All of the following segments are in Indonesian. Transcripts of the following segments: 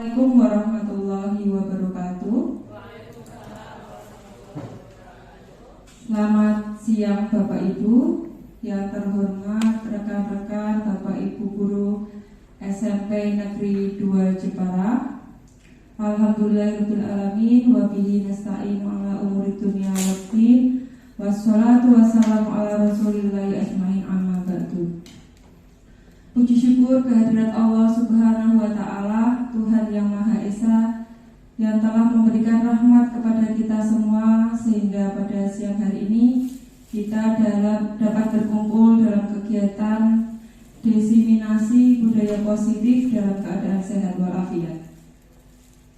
Assalamualaikum warahmatullahi wabarakatuh. Selamat siang Bapak Ibu yang terhormat, rekan-rekan Bapak Ibu guru SMP Negeri 2 Jepara. Alhamdulillahirabbil alamin wa bihi nasta'inu ala umuri dunya waddin. Wassalatu wassalamu ala rasulillahi ajmain, amma ba'du. Puji syukur kehadirat Allah Subhanahu wa Ta'ala, Tuhan yang Maha Esa, yang telah memberikan rahmat kepada kita semua, sehingga pada siang hari ini kita dapat berkumpul dalam kegiatan diseminasi budaya positif dalam keadaan sehat walafiat.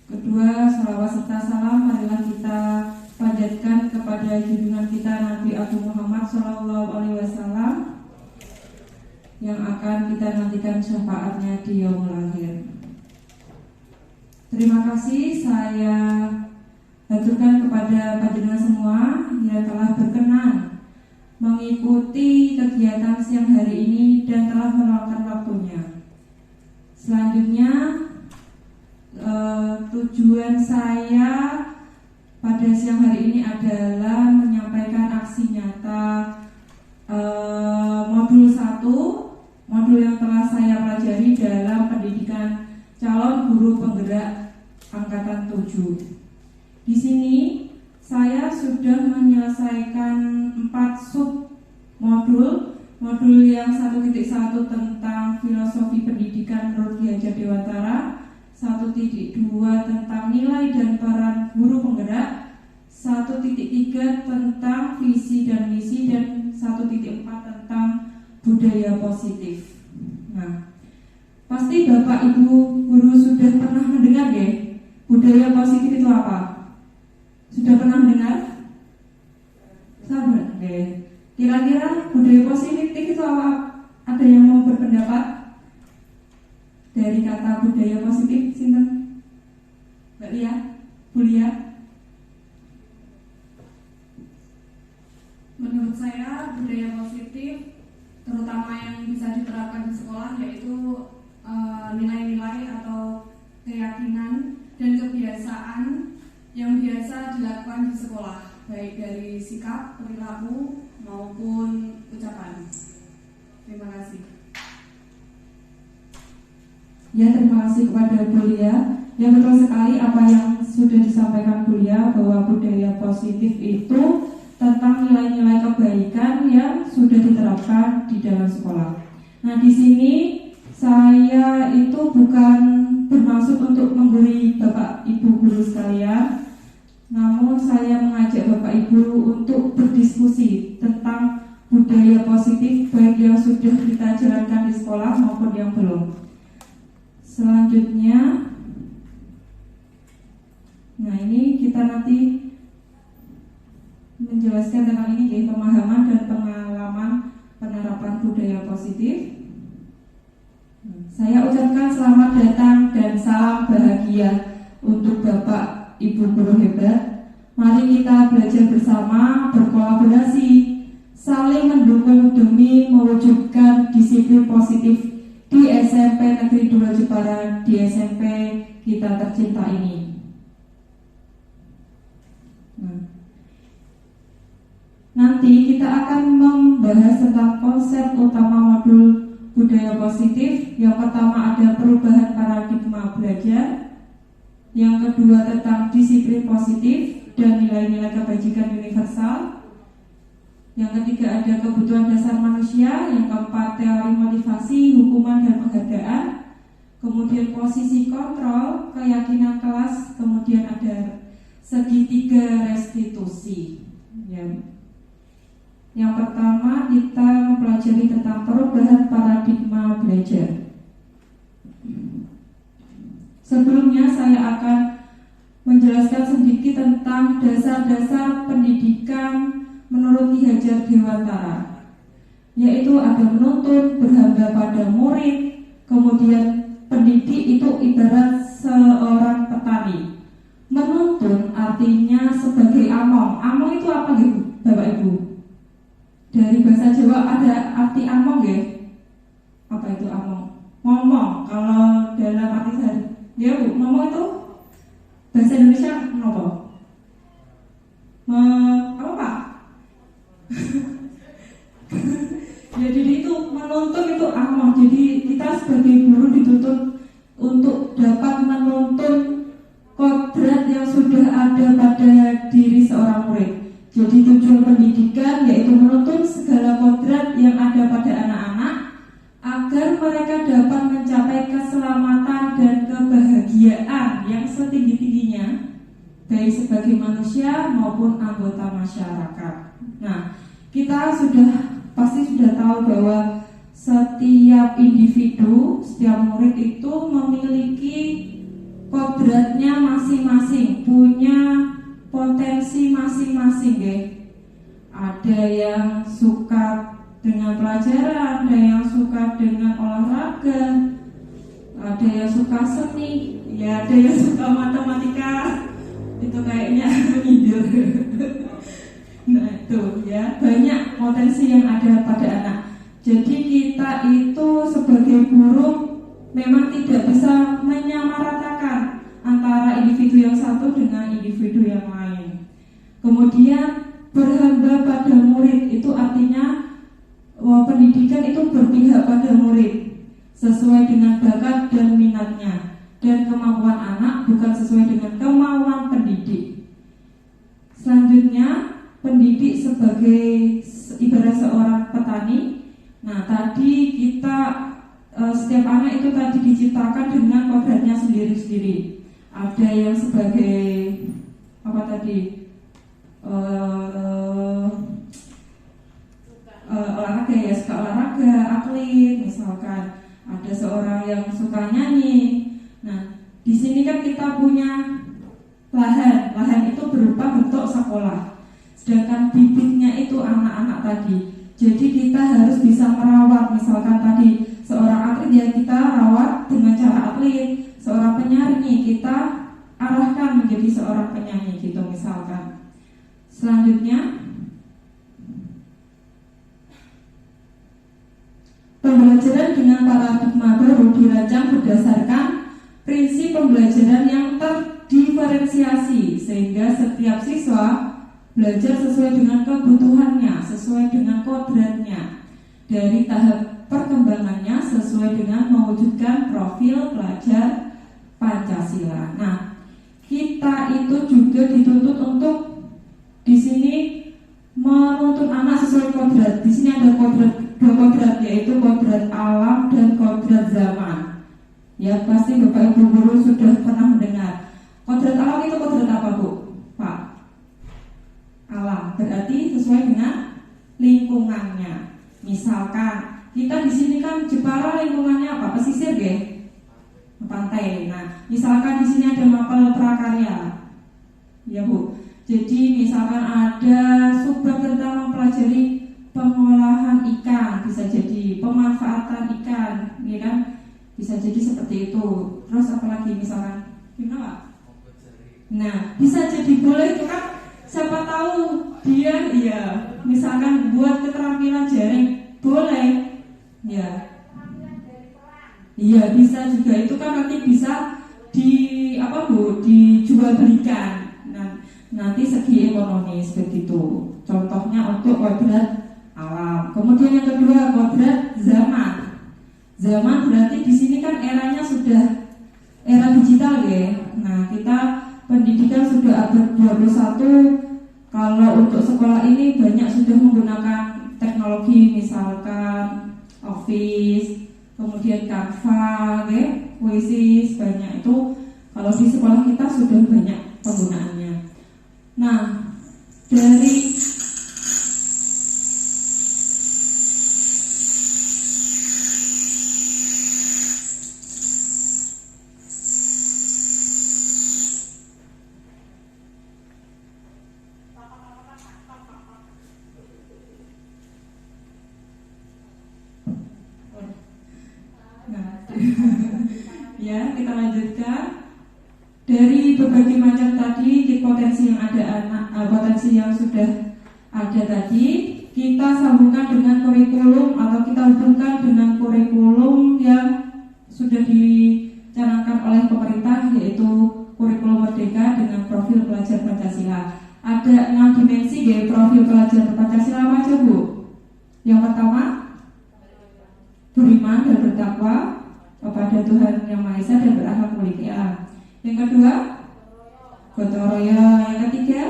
Kedua, salawat serta salam marilah kita panjatkan kepada junjungan kita Nabi Agung Muhammad SAW yang akan kita nantikan syafaatnya di yaumul akhir. Terima kasih saya haturkan kepada panjenengan semua yang telah berkenan mengikuti kegiatan siang hari ini dan telah meluangkan waktunya. Selanjutnya, tujuan saya pada siang hari ini adalah menyampaikan aksi nyata modul 1, modul yang telah saya pelajari dalam pendidikan calon guru penggerak angkatan 7. Di sini saya sudah menyelesaikan 4 sub modul. Modul yang 1.1 tentang filosofi pendidikan menurut Ki Hajar Dewantara, 1.2 tentang nilai dan peran guru penggerak, 1.3 tentang visi dan misi, dan 1.4 tentang budaya positif. Nah, pasti Bapak Ibu guru sudah pernah mendengar ya, budaya positif itu apa? Sudah pernah mendengar? Sahabat, oke. Kira-kira budaya positif itu apa? Ada yang mau berpendapat? Dari kata budaya positif, sinten? Mbak Lia, Bu Lia? Menurut saya budaya positif terutama yang bisa diterapkan di sekolah yaitu nilai-nilai atau keyakinan dan kebiasaan yang biasa dilakukan di sekolah, baik dari sikap, perilaku maupun ucapan. Terima kasih. Ya, terima kasih kepada Bu Lia. Ya, betul sekali apa yang sudah disampaikan Bu Lia, bahwa budaya positif itu tentang nilai-nilai kebaikan yang sudah diterapkan di dalam sekolah. Nah, di sini saya itu bukan bermaksud untuk memberi Bapak Ibu guru sekalian, namun saya mengajak Bapak Ibu untuk berdiskusi tentang budaya positif baik yang sudah kita jalankan di sekolah maupun yang belum. Selanjutnya, nah ini kita nanti menjelaskan tentang ini ya, pemahaman dan pengalaman penerapan budaya positif. Saya ucapkan selamat datang dan salam bahagia untuk Bapak Ibu guru hebat. Mari kita belajar bersama, berkolaborasi, saling mendukung demi mewujudkan disiplin positif di SMP Negeri 2 Jepara, di SMP kita tercinta ini. Nanti kita akan membahas tentang konsep utama modul budaya positif. Yang pertama ada perubahan paradigma belajar, yang kedua tentang disiplin positif dan nilai-nilai kebajikan universal, yang ketiga ada kebutuhan dasar manusia, yang keempat teori motivasi, hukuman dan penghargaan, kemudian posisi kontrol, keyakinan kelas, kemudian ada segitiga restitusi. Yang pertama kita mempelajari tentang perubahan paradigma belajar. Sebelumnya saya akan menjelaskan sedikit tentang dasar-dasar pendidikan menurut Ki Hajar Dewantara, yaitu ada menuntut, berhamba pada murid, kemudian pendidik itu ibarat seorang petani. Menuntun artinya sebagai among. Among itu apa gitu, Bapak Ibu? Dari bahasa Jawa ada arti among ya. Apa itu among? Ngomong. Kalau dalam arti sehari Ya Bu, ngomong itu bahasa Indonesia apa? Apa Pak? Ya jadi itu menuntun itu amal. Jadi kita sebagai guru dituntut untuk dapat menuntun kodrat yang sudah ada pada diri seorang murid. Jadi tujuan pendidikan yaitu menuntun segala kodrat yang ada pada anak-anak agar mereka dapat mencapai keselamatan dan kebahagiaan yang setinggi-tingginya baik sebagai manusia maupun anggota masyarakat. Nah, kita pasti sudah tahu bahwa setiap individu, setiap murid itu memiliki kodratnya masing-masing, punya potensi masing-masing, ya. Ada yang suka dengan pelajaran, ada yang suka dengan olahraga, ada yang suka seni, ya ada yang suka matematika. Itu kayaknya menyindir. Nah itu ya, banyak potensi yang ada pada anak. Jadi kita itu sebagai guru memang tidak bisa menyamaratakan antara individu yang satu dengan individu yang lain. Kemudian berhamba pada murid itu artinya pendidikan itu berpihak pada murid sesuai dengan bakat dan minatnya, dan kemampuan anak bukan sesuai dengan kemauan pendidik. Selanjutnya, pendidik sebagai ibarat seorang petani. Nah, tadi kita setiap anak itu tadi diciptakan dengan kodratnya sendiri-sendiri. Ada yang sebagai olahraga, ya suka olahraga, atlet misalkan. Ada seorang yang suka nyanyi. Nah, di sini kan kita punya lahan itu berupa bentuk sekolah. Sedangkan bibitnya itu anak-anak tadi. Jadi kita harus bisa merawat. Misalkan tadi seorang atlet ya kita rawat dengan cara atlet. Seorang penyanyi kita arahkan menjadi seorang penyanyi gitu misalkan. Selanjutnya, pembelajaran dengan paradigma baru dirancang berdasarkan prinsip pembelajaran yang terdiferensiasi sehingga setiap siswa belajar sesuai dengan kebutuhannya, sesuai dengan kodratnya, dari tahap perkembangannya sesuai dengan mewujudkan profil pelajar Pancasila. Nah, kita itu juga dituntut untuk di sini menuntun anak sesuai kodrat. Di sini ada dua kodrat, yaitu kodrat alam dan kodrat zaman. Ya, pasti Bapak Ibu guru sudah pernah mendengar. Kodrat alam itu kodrat apa, Bu? Pak? Alam berarti sesuai dengan lingkungannya. Misalkan kita di sini kan Jepara lingkungannya apa? Pesisir, ya? Pantai. Nah, misalkan di sini ada mapel prakarya, ya Bu. Jadi misalkan ada subbab tentang mempelajari pengolahan ikan, bisa jadi pemanfaatan ikan, ya kan? Bisa jadi seperti itu. Terus apalagi misalkan gimana Pak? Nah, bisa jadi boleh itu kan? Siapa tahu dia ya misalkan buat keterampilan jaring boleh, ya. Iya bisa juga, itu kan nanti bisa dijual belikan. Nah, nanti segi ekonomis begitu. Contohnya untuk kodrat alam. Kemudian yang kedua kodrat zaman. Zaman berarti di sini kan eranya sudah era digital, ya. Nah, kita pendidikan sudah abad 21. Kalau untuk sekolah ini banyak sudah menggunakan teknologi, misalkan Office, kemudian Canva, Quizzes, banyak itu. Kalau di sekolah kita sudah banyak penggunaannya. Nah, dari ya, kita lanjutkan. Dari berbagai macam tadi potensi yang ada potensi yang sudah ada tadi, kita sambungkan dengan kurikulum atau kita hubungkan dengan kurikulum yang sudah dicanangkan oleh pemerintah, profil pelajar Pancasila apa aja Bu? Yang pertama, beriman dan bertakwa kepada Tuhan Yang Maha Esa dan berakhlak mulia. Yang kedua, gotong royong. Yang ketiga,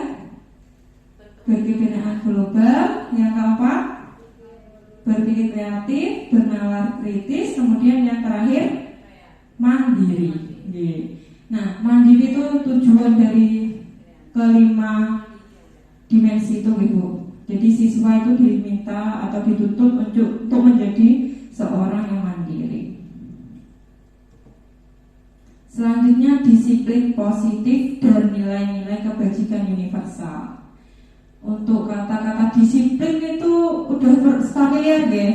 berkebenaan global. Yang keempat, berpikir kreatif, bernalar kritis. Kemudian yang terakhir, mandiri. Nah, mandiri itu tujuan dari kelima dimensi itu Ibu. Jadi siswa itu diminta atau dituntut untuk menjadi seorang yang mandiri. Selanjutnya, disiplin positif dan nilai-nilai kebajikan universal. Untuk kata-kata disiplin itu udah familiar ya.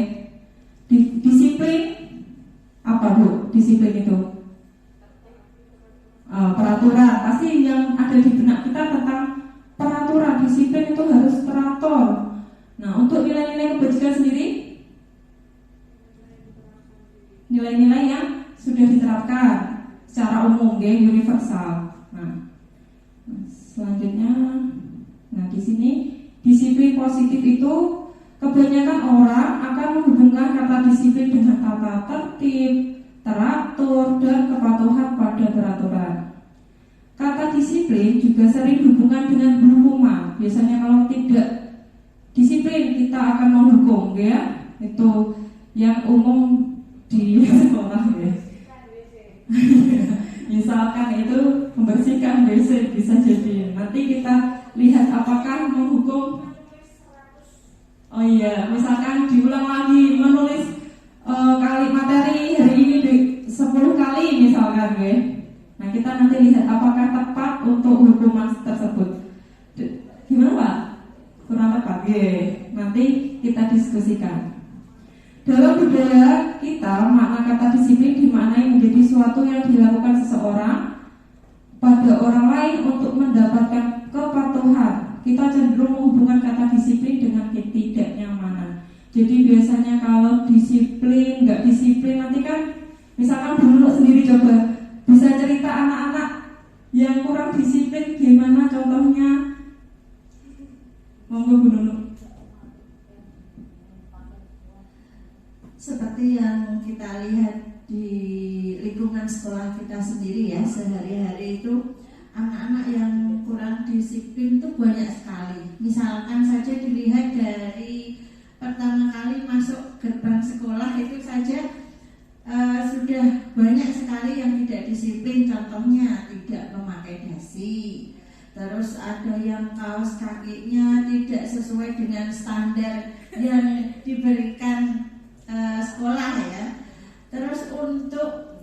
Disiplin apa Bu? Disiplin itu peraturan. Pasti yang ada di benak kita tentang peraturan. Disiplin itu harus teratur. Nah, untuk nilai-nilai kebajikan sendiri, nilai-nilai yang sudah diterapkan secara umum ya, universal. Nah, selanjutnya, di sini disiplin positif itu kebanyakan orang akan menghubungkan kata disiplin dengan tata tertib, teratur, dan kepatuhan pada peraturan. Kata disiplin juga sering hubungan dengan hukuman. Biasanya kalau tidak disiplin kita akan menghukum ya. Itu yang umum di sekolah ya. Misalkan itu membersihkan WC bisa jadi. Nanti kita lihat apakah menghukum. Oh iya, misalkan diulang lagi menulis kali materi hari ini 10 kali misalkan ya. Nah, kita nanti lihat apakah tepat untuk hukuman tersebut. Gimana Pak? Kurang tepat ya. Nanti kita diskusikan. Dalam budaya kita, makna kata disiplin dimaknai menjadi suatu yang dilakukan seseorang pada orang lain untuk mendapatkan kepatuhan. Kita cenderung menghubungkan kata disiplin dengan ketidaknyamanan. Jadi biasanya kalau disiplin, nggak disiplin, nanti kan misalkan Bu Nunuk sendiri coba bisa cerita anak-anak yang kurang disiplin gimana contohnya? Monggo Bu Nunuk. Seperti yang kita lihat di lingkungan sekolah kita sendiri ya, sehari-hari itu anak-anak yang kurang disiplin itu banyak sekali. Misalkan saja dilihat dari pertama kali masuk gerbang sekolah itu saja sudah banyak sekali yang tidak disiplin. Contohnya tidak memakai dasi, terus ada yang kaos kakinya tidak sesuai dengan standar yang diberikan sekolah ya. Terus untuk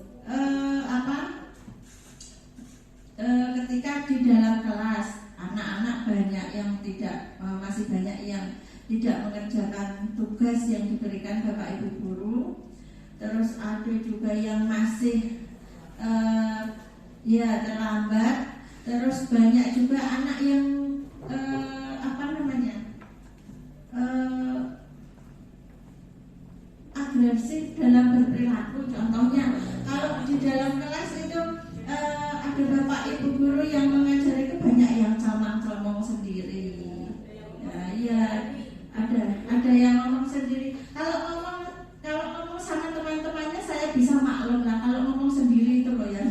ketika di dalam kelas anak-anak banyak yang tidak masih banyak yang tidak mengerjakan tugas yang diberikan Bapak Ibu guru. Terus ada juga yang masih terlambat. Terus banyak juga anak yang agresif dalam berperilaku. Contohnya kalau di dalam kelas itu ada Bapak Ibu guru yang mengajar itu banyak yang comong-comong sendiri. Ya, ada yang ngomong sendiri. Kalau ngomong sama teman-temannya saya bisa maklum lah. Kalau ngomong sendiri itu loh yang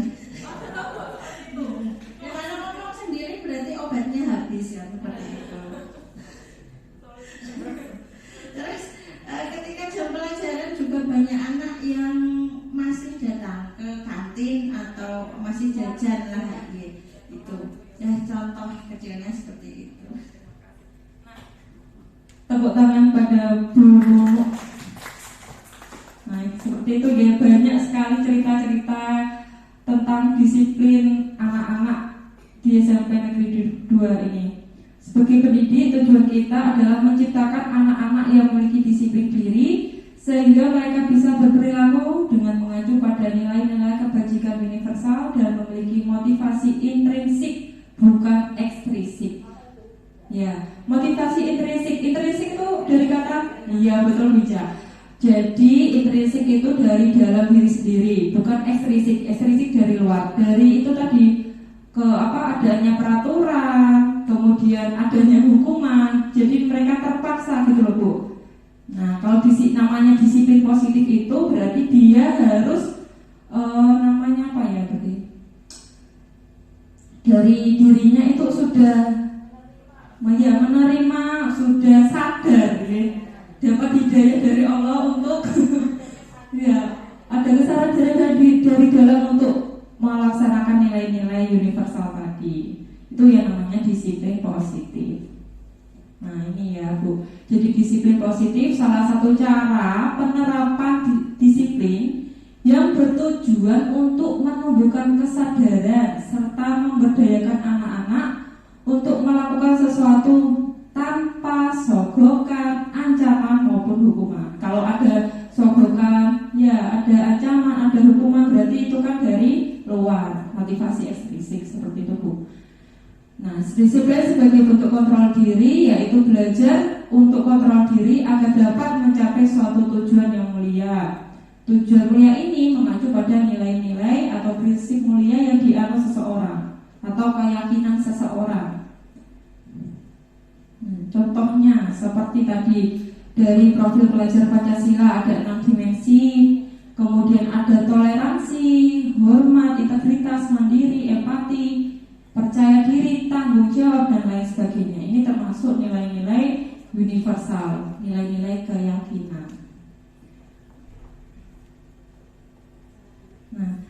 kalau ngomong sendiri berarti obatnya habis ya, seperti itu. Terus ketika jam pelajaran juga banyak anak yang masih datang ke kantin atau masih jajan lah gitu. Ya contoh kecilnya seperti itu. Tepuk tangan pada Bu Nunuk. Nah, seperti itu ya, banyak sekali cerita-cerita tentang disiplin anak-anak di SMP Negeri 2 ini. Sebagai pendidik, tujuan kita adalah menciptakan anak-anak yang memiliki disiplin diri sehingga mereka bisa berperilaku dengan mengacu pada nilai-nilai kebajikan universal dan memiliki motivasi intrinsik bukan ekstrisik. Ya, motivasi intrinsik itu dari kata iya betul bijak. Jadi intrinsik itu dari dalam diri sendiri, bukan ekstrisik. Ekstrisik dari luar. Dari itu tadi ke adanya peraturan, kemudian kemudian adanya hukuman, jadi mereka terpaksa gitu loh Bu. Nah kalau namanya disiplin positif itu berarti dia harus namanya apa ya tadi, dari dirinya itu sudah menerima, sudah sadar ya, dapat hidayah dari Allah untuk ya ada kesadaran dari dalam untuk melaksanakan nilai-nilai universal tadi. Itu yang namanya disiplin positif. Nah ini ya Bu, jadi disiplin positif salah satu cara penerapan disiplin yang bertujuan untuk menumbuhkan kesadaran serta memberdayakan anak-anak untuk melakukan sesuatu tanpa sogokan, ancaman maupun hukuman. Kalau ada sogokan, ya ada ancaman, ada hukuman, berarti itu kan dari luar, motivasi ekstrinsik seperti itu Bu. Nah, disiplin sebagai bentuk kontrol diri yaitu belajar untuk kontrol diri agar dapat mencapai suatu tujuan yang mulia. Tujuan mulia ini mengacu pada nilai-nilai atau prinsip mulia yang dianut seseorang atau keyakinan seseorang. Contohnya seperti tadi dari profil pelajar Pancasila ada 6 dimensi, kemudian ada toleransi, hormat, integritas, mandiri, empati, percaya diri, tanggung jawab, dan lain sebagainya. Ini termasuk nilai-nilai universal, nilai-nilai keyakinan. Nah,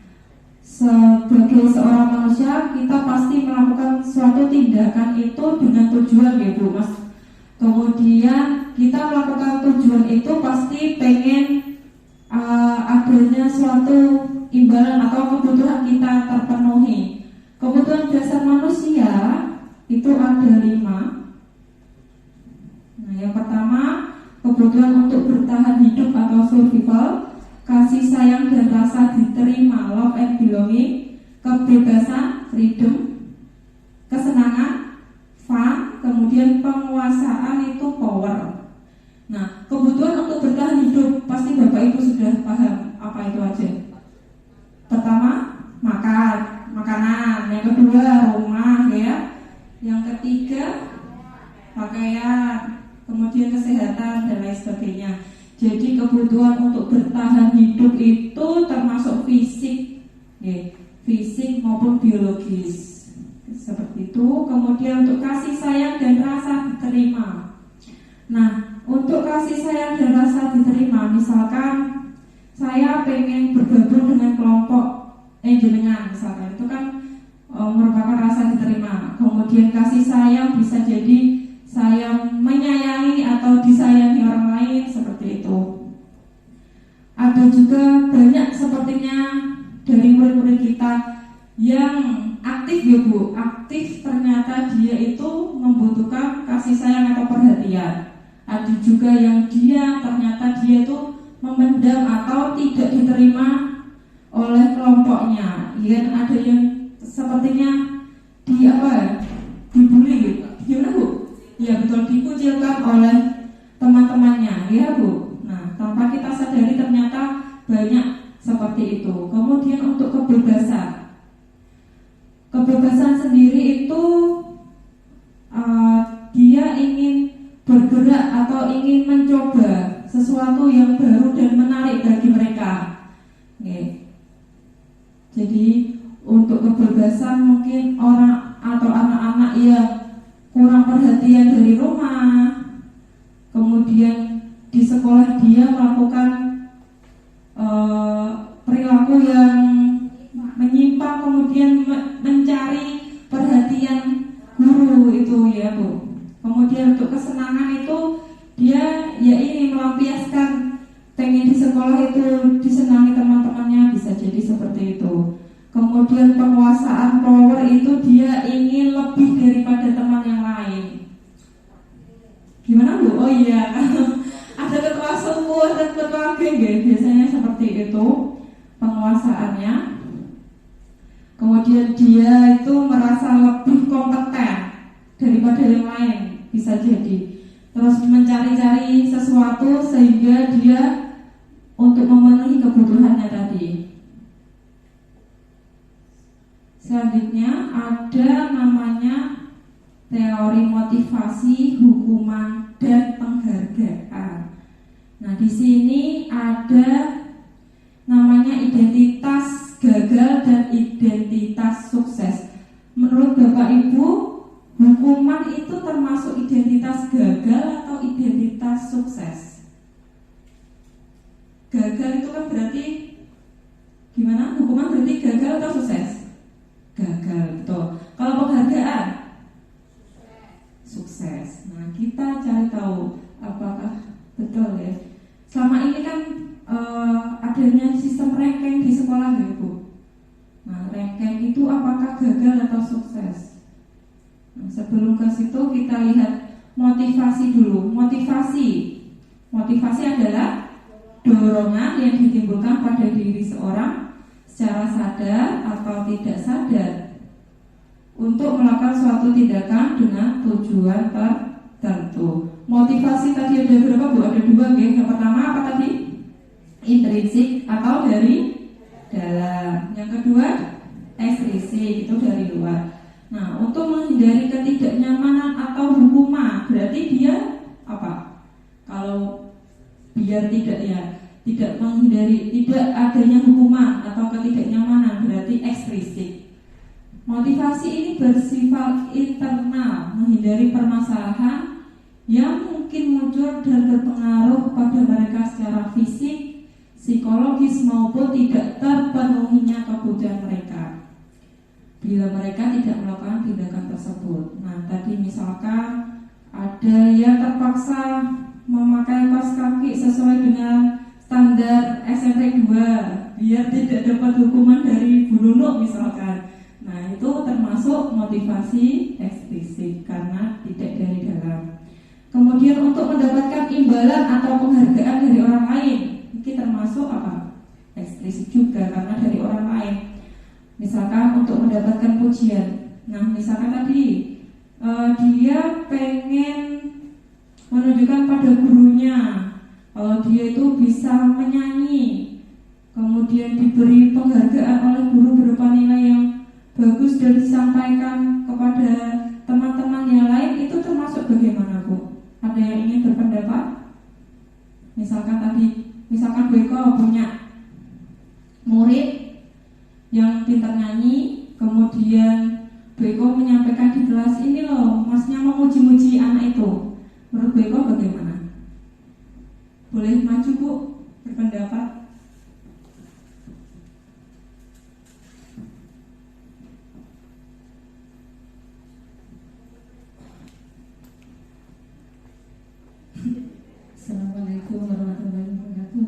sebagai seorang manusia kita pasti melakukan suatu tindakan itu dengan tujuan ya Bu Mas. Kemudian kita melakukan tujuan itu pasti pengen adanya suatu imbalan atau kebutuhan kita terpenuhi. Kebutuhan dasar manusia itu ada 5. Nah, yang pertama kebutuhan untuk bertahan hidup atau survival, kasih sayang dan rasa diterima, love and belonging, kebebasan, freedom, kesenangan, fun, kemudian penguasaan itu power. Nah, kebutuhan untuk bertahan hidup pasti Bapak Ibu sudah paham apa itu aja. Pertama, makanan, yang kedua rumah ya, yang ketiga pakaian, kemudian kesehatan dan lain sebagainya. Jadi kebutuhan untuk bertahan hidup itu termasuk fisik, ya, fisik maupun biologis, seperti itu. Kemudian untuk kasih sayang dan rasa diterima. Nah, untuk kasih sayang dan rasa diterima, misalkan saya pengen bergabung dengan kelompok jenengan, misalkan itu kan merupakan rasa diterima. Kemudian kasih sayang bisa jadi saya menyayangi atau disayangi orang lain, seperti itu. Ada juga banyak sepertinya dari murid-murid kita yang aktif ya Bu, aktif ternyata dia itu membutuhkan kasih sayang atau perhatian. Ada juga yang dia ternyata dia itu memendam atau tidak diterima oleh kelompoknya. Ya, ada yang sepertinya dibully gitu. Gimana Bu? Ya betul, dikucilkan oleh teman-temannya ya Bu. Nah, tanpa kita sadari ternyata banyak seperti itu. Kemudian untuk kebebasan sendiri itu dia ingin bergerak atau ingin mencoba sesuatu yang baru dan menarik bagi mereka. Oke. Jadi untuk kebebasan mungkin orang atau anak-anak yang kurang perhatian dari rumah, kemudian di sekolah dia melakukan perilaku yang menyimpang, kemudian mencari perhatian guru itu ya Bu. Kemudian untuk kesenangan itu dia ya ini melampiaskan, pengen di sekolah itu disenangi teman-temannya, bisa jadi seperti itu. Kemudian penguasaan power itu dia ingin lebih daripada teman yang lain. Gimana Bu? Oh iya, ada ketua suku dan ketua geng ya, biasanya seperti itu penguasaannya. Kemudian dia itu merasa lebih kompeten daripada yang lain, bisa jadi. Terus mencari-cari sesuatu sehingga dia untuk memenuhi kebutuhannya tadi. Selanjutnya ada namanya teori motivasi, hukuman, dan penghargaan. Nah, di sini ada namanya identitas gagal dan identitas sukses. Menurut Bapak Ibu, hukuman itu termasuk identitas gagal atau identitas sukses? Gagal itu kan berarti gimana? Hukuman berarti gagal atau sukses? Gagal, betul. Kalau penghargaan? Sukses. Nah, kita cari tahu apakah betul ya. Selama ini kan adanya sistem ranking di sekolah ya Bu. Nah, ranking itu apakah gagal atau sukses? Nah, sebelum ke situ kita lihat motivasi dulu. Motivasi adalah dorongan yang ditimbulkan pada diri seorang secara sadar atau tidak sadar untuk melakukan suatu tindakan dengan tujuan tertentu. Motivasi tadi ada berapa Bu? Ada dua ya. Yang pertama apa tadi? Intrinsik atau dari dalam. Yang kedua ekstrinsik, itu dari luar. Nah, untuk menghindari ketidaknyamanan atau hukuman, berarti dia apa? Kalau biar tidak menghindari tidak adanya hukuman atau ketidaknyamanan, berarti ekstrinsik. Motivasi ini bersifat internal, menghindari permasalahan yang mungkin muncul dan berpengaruh kepada mereka secara fisik, psikologis maupun tidak terpenuhinya kebutuhan mereka bila mereka tidak melakukan tindakan tersebut. Nah, tadi misalkan ada yang terpaksa memakai kaos kaki sesuai dengan standar SMP 2 biar tidak dapat hukuman dari Bu Nunuk misalkan. Nah, itu termasuk motivasi ekstrinsik karena tidak dari dalam. Kemudian untuk mendapatkan imbalan atau penghargaan dari orang lain, ini termasuk apa? Ekstrinsik juga karena dari orang lain. Misalkan untuk mendapatkan pujian. Nah, misalkan tadi dia pengen menunjukkan pada gurunya kalau dia itu bisa menyanyi, kemudian diberi penghargaan oleh guru berupa nilai yang bagus dan disampaikan kepada teman-teman yang lain, itu termasuk bagaimana Bu? Ada yang ingin berpendapat? Misalkan Beko punya murid yang pintar nyanyi, kemudian Beko menyampaikan di kelas, ini loh masnya memuji-muji anak itu. Menurut Beko bagaimana? Boleh maju Bu, berpendapat. Assalamualaikum warahmatullahi wabarakatuh.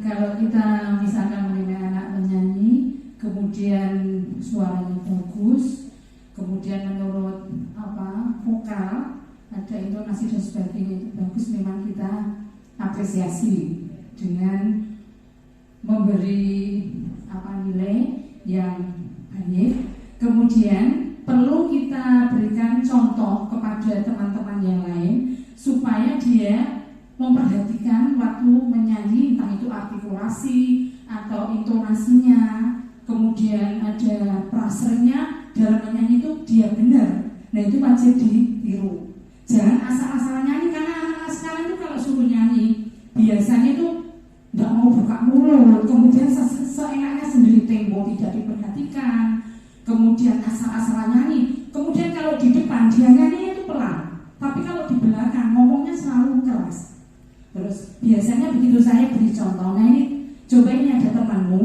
Kalau kita misalkan mendengar anak menyanyi, kemudian suaranya bagus, kemudian menurut vokal, ada intonasi dan sebagainya itu bagus, memang kita apresiasi dengan memberi nilai yang baik. Kemudian perlu kita berikan contoh kepada teman-teman yang lain supaya dia memperhatikan waktu menyanyi, entah itu artikulasi atau intonasinya, kemudian ada prasarnya dalam menyanyi itu dia benar. Nah, itu wajib ditiru. Jangan asal-asalan nyanyi, karena anak-anak sekarang itu kalau suruh nyanyi biasanya itu nggak mau buka mulut, kemudian seenaknya sendiri, tempo tidak diperhatikan, kemudian asal-asalan nyanyi. Kemudian kalau di depan dia nyanyi itu pelan, tapi kalau di belakang ngomongnya selalu keras. Terus biasanya begitu saya beri contoh. Nah, ini coba, ini ada temanmu,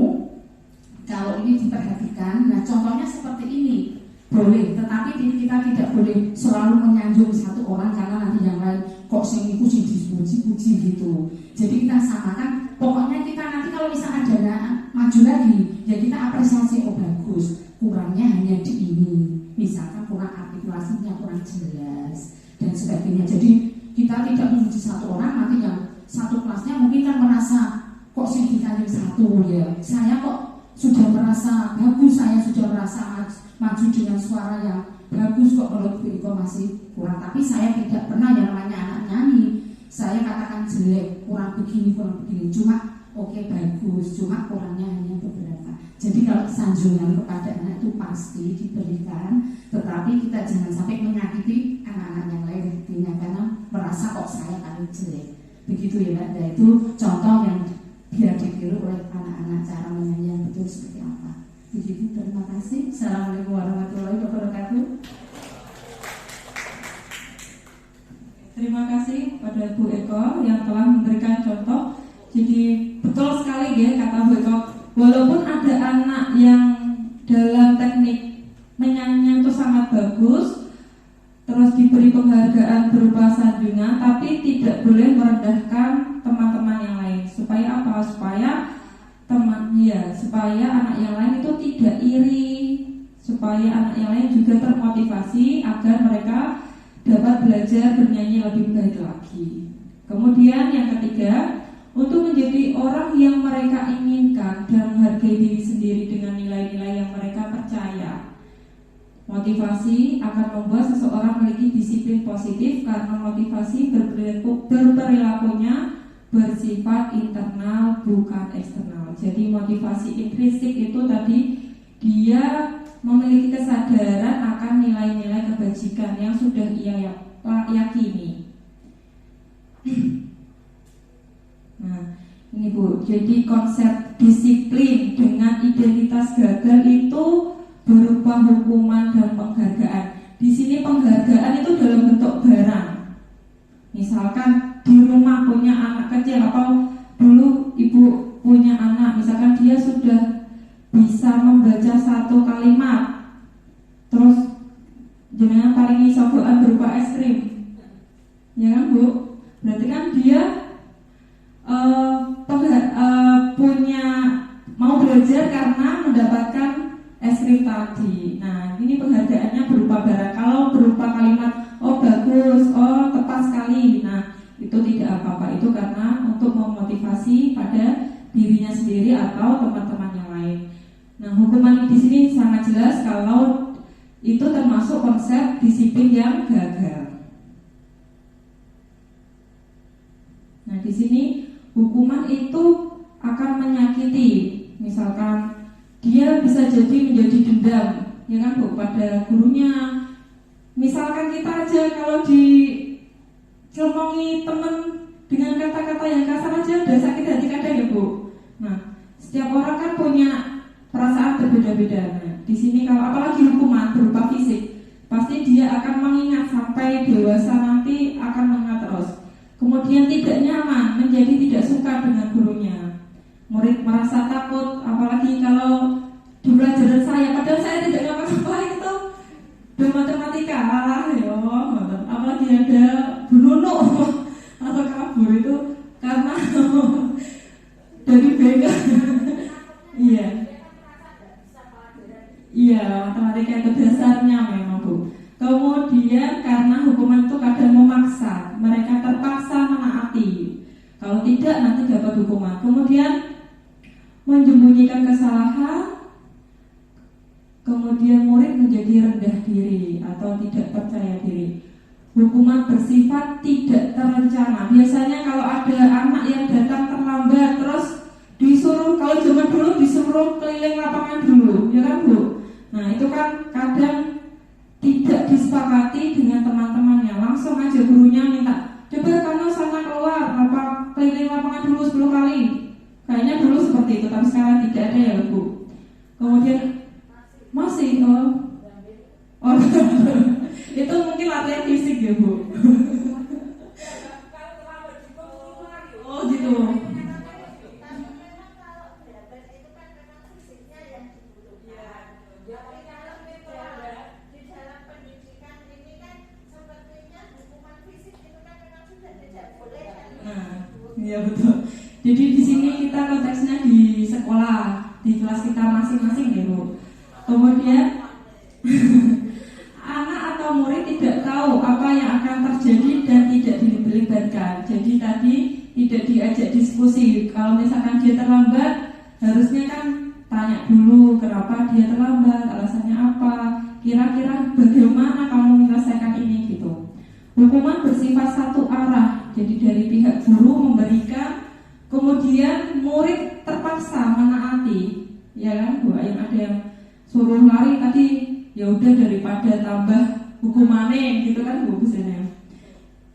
kalau ini diperhatikan, nah contohnya seperti ini boleh, tetapi kita tidak boleh selalu menyanjung satu orang karena nanti yang lain kok sing iku sing dipuji-puji gitu. Jadi kita samakan, pokoknya kita nanti kalau misalnya ada maju lagi, ya kita apresiasi, oh bagus, kurangnya hanya di ini, misalkan kurang artikulasinya, kurang jelas dan sebagainya. Jadi kita tidak memuji satu orang, nanti yang satu kelasnya mungkin kan merasa kok sing dikanjeng satu ya, saya kok sudah merasa bagus, saya sudah merasa maju dengan suara yang bagus, kok menurut Beko masih kurang. Tapi saya tidak pernah yang namanya anak nyanyi saya katakan jelek, kurang begini, cuma oke bagus, cuma kurangnya hanya beberapa. Jadi kalau sanjungan kepada anak itu pasti diberikan, tetapi kita jangan sampai menyakiti anak-anak yang lain intinya karena merasa kok saya paling jelek. Begitu ya Mbak. Nah, itu contoh yang biar ditiru oleh anak-anak cara menyanyi yang betul seperti apa. Begitu, terima kasih. Assalamualaikum warahmatullahi wabarakatuh. Terima kasih pada Bu Eko yang telah memberikan contoh. Jadi betul sekali ya kata Bu Eko. Walaupun ada anak yang dalam teknik menyanyi itu sangat bagus, terus diberi penghargaan berupa sanjungan, tapi tidak boleh merendahkan teman-teman yang lain. Supaya apa? Supaya supaya anak yang lain itu tidak iri, supaya anak yang lain juga termotivasi agar mereka dapat belajar bernyanyi lebih baik lagi. Kemudian yang ketiga, untuk menjadi orang yang mereka inginkan dan menghargai diri sendiri dengan nilai-nilai yang mereka percaya. Motivasi akan membuat seseorang memiliki disiplin positif karena motivasi berperilakunya bersifat internal bukan eksternal. Jadi motivasi intrinsik itu tadi dia memiliki kesadaran akan nilai-nilai kebajikan yang sudah ia yakini. Nah, ini Bu, jadi konsep disiplin dengan identitas gagal itu berupa hukuman dan penghargaan. Di sini penghargaan itu dalam bentuk barang. Misalkan di rumah punya anak kecil atau dulu ibu punya anak, misalkan dia sudah bisa membaca satu kalimat, terus jenengan paringi sogokan berupa es krim, ya kan Bu? Berarti kan dia punya mau belajar karena mendapatkan es krim tadi. Nah, ini penghargaannya berupa barang. Kalau berupa kalimat, oh bagus, oh tepat sekali. Nah, itu tidak apa-apa. Itu karena untuk memotivasi pada dirinya sendiri atau teman-teman yang lain. Nah, hukuman di sini sangat jelas kalau itu termasuk konsep disiplin yang gagal. Nah, di sini hukuman itu akan menyakiti. Misalkan dia bisa jadi menjadi dendam, ya kan Bu, pada gurunya. Misalkan kita aja kalau dicemomongi teman dengan kata-kata yang kasar aja udah sakit hati kadang ya Bu. Nah, setiap orang kan punya perasaan berbeda-beda. Nah, di sini kalau apalagi hukuman berupa fisik, pasti dia akan mengingat sampai dewasa nanti akan mengingat terus. Kemudian tidak nyaman, menjadi tidak suka dengan gurunya. Murid merasa takut, apalagi kalau di pelajaran saya, padahal saya tidak ngapa-ngapain itu di matematika, ya, apalagi ada bununu atau kabur itu karena dari BK. Iya, matematika itu dasarnya memang Bu. Kemudian karena hukuman itu kadang memaksa, mereka terpaksa menaati. Kalau tidak nanti dapat hukuman. Kemudian menyembunyikan kesalahan, kemudian murid menjadi rendah diri atau tidak percaya diri. Hukuman bersifat tidak terencana. Biasanya kalau ada anak yang datang terlambat, terus disuruh, kalau zaman dulu disuruh keliling lapangan dulu, ya kan Bu? Nah itu kan kadang tidak disepakati dengan teman-temannya, langsung aja gurunya minta, coba kamu sana keluar, keliling lapangan dulu 10 kali. Kayaknya dulu seperti itu, tapi sekarang tidak ada ya Bu. Kemudian masih itu mungkin latihan fisik ya Bu. Oh gitu. Iya betul. Jadi di sini kita konteksnya di sekolah, di kelas kita masing-masing ya Bu. Kemudian anak atau murid tidak tahu apa yang akan terjadi dan tidak dilibatkan. Jadi tadi tidak diajak diskusi. Kalau misalkan dia terlambat, harusnya kan tanya dulu kenapa dia terlambat, alasannya apa, kira-kira bagaimana kamu menyelesaikan ini gitu. Hukuman bersifat satu arah. Jadi dari pihak guru memberikan, kemudian murid terpaksa menaati. ya kan Bu, yang ada yang suruh lari tadi, ya udah daripada tambah hukumannya gitu kan Bu misalnya.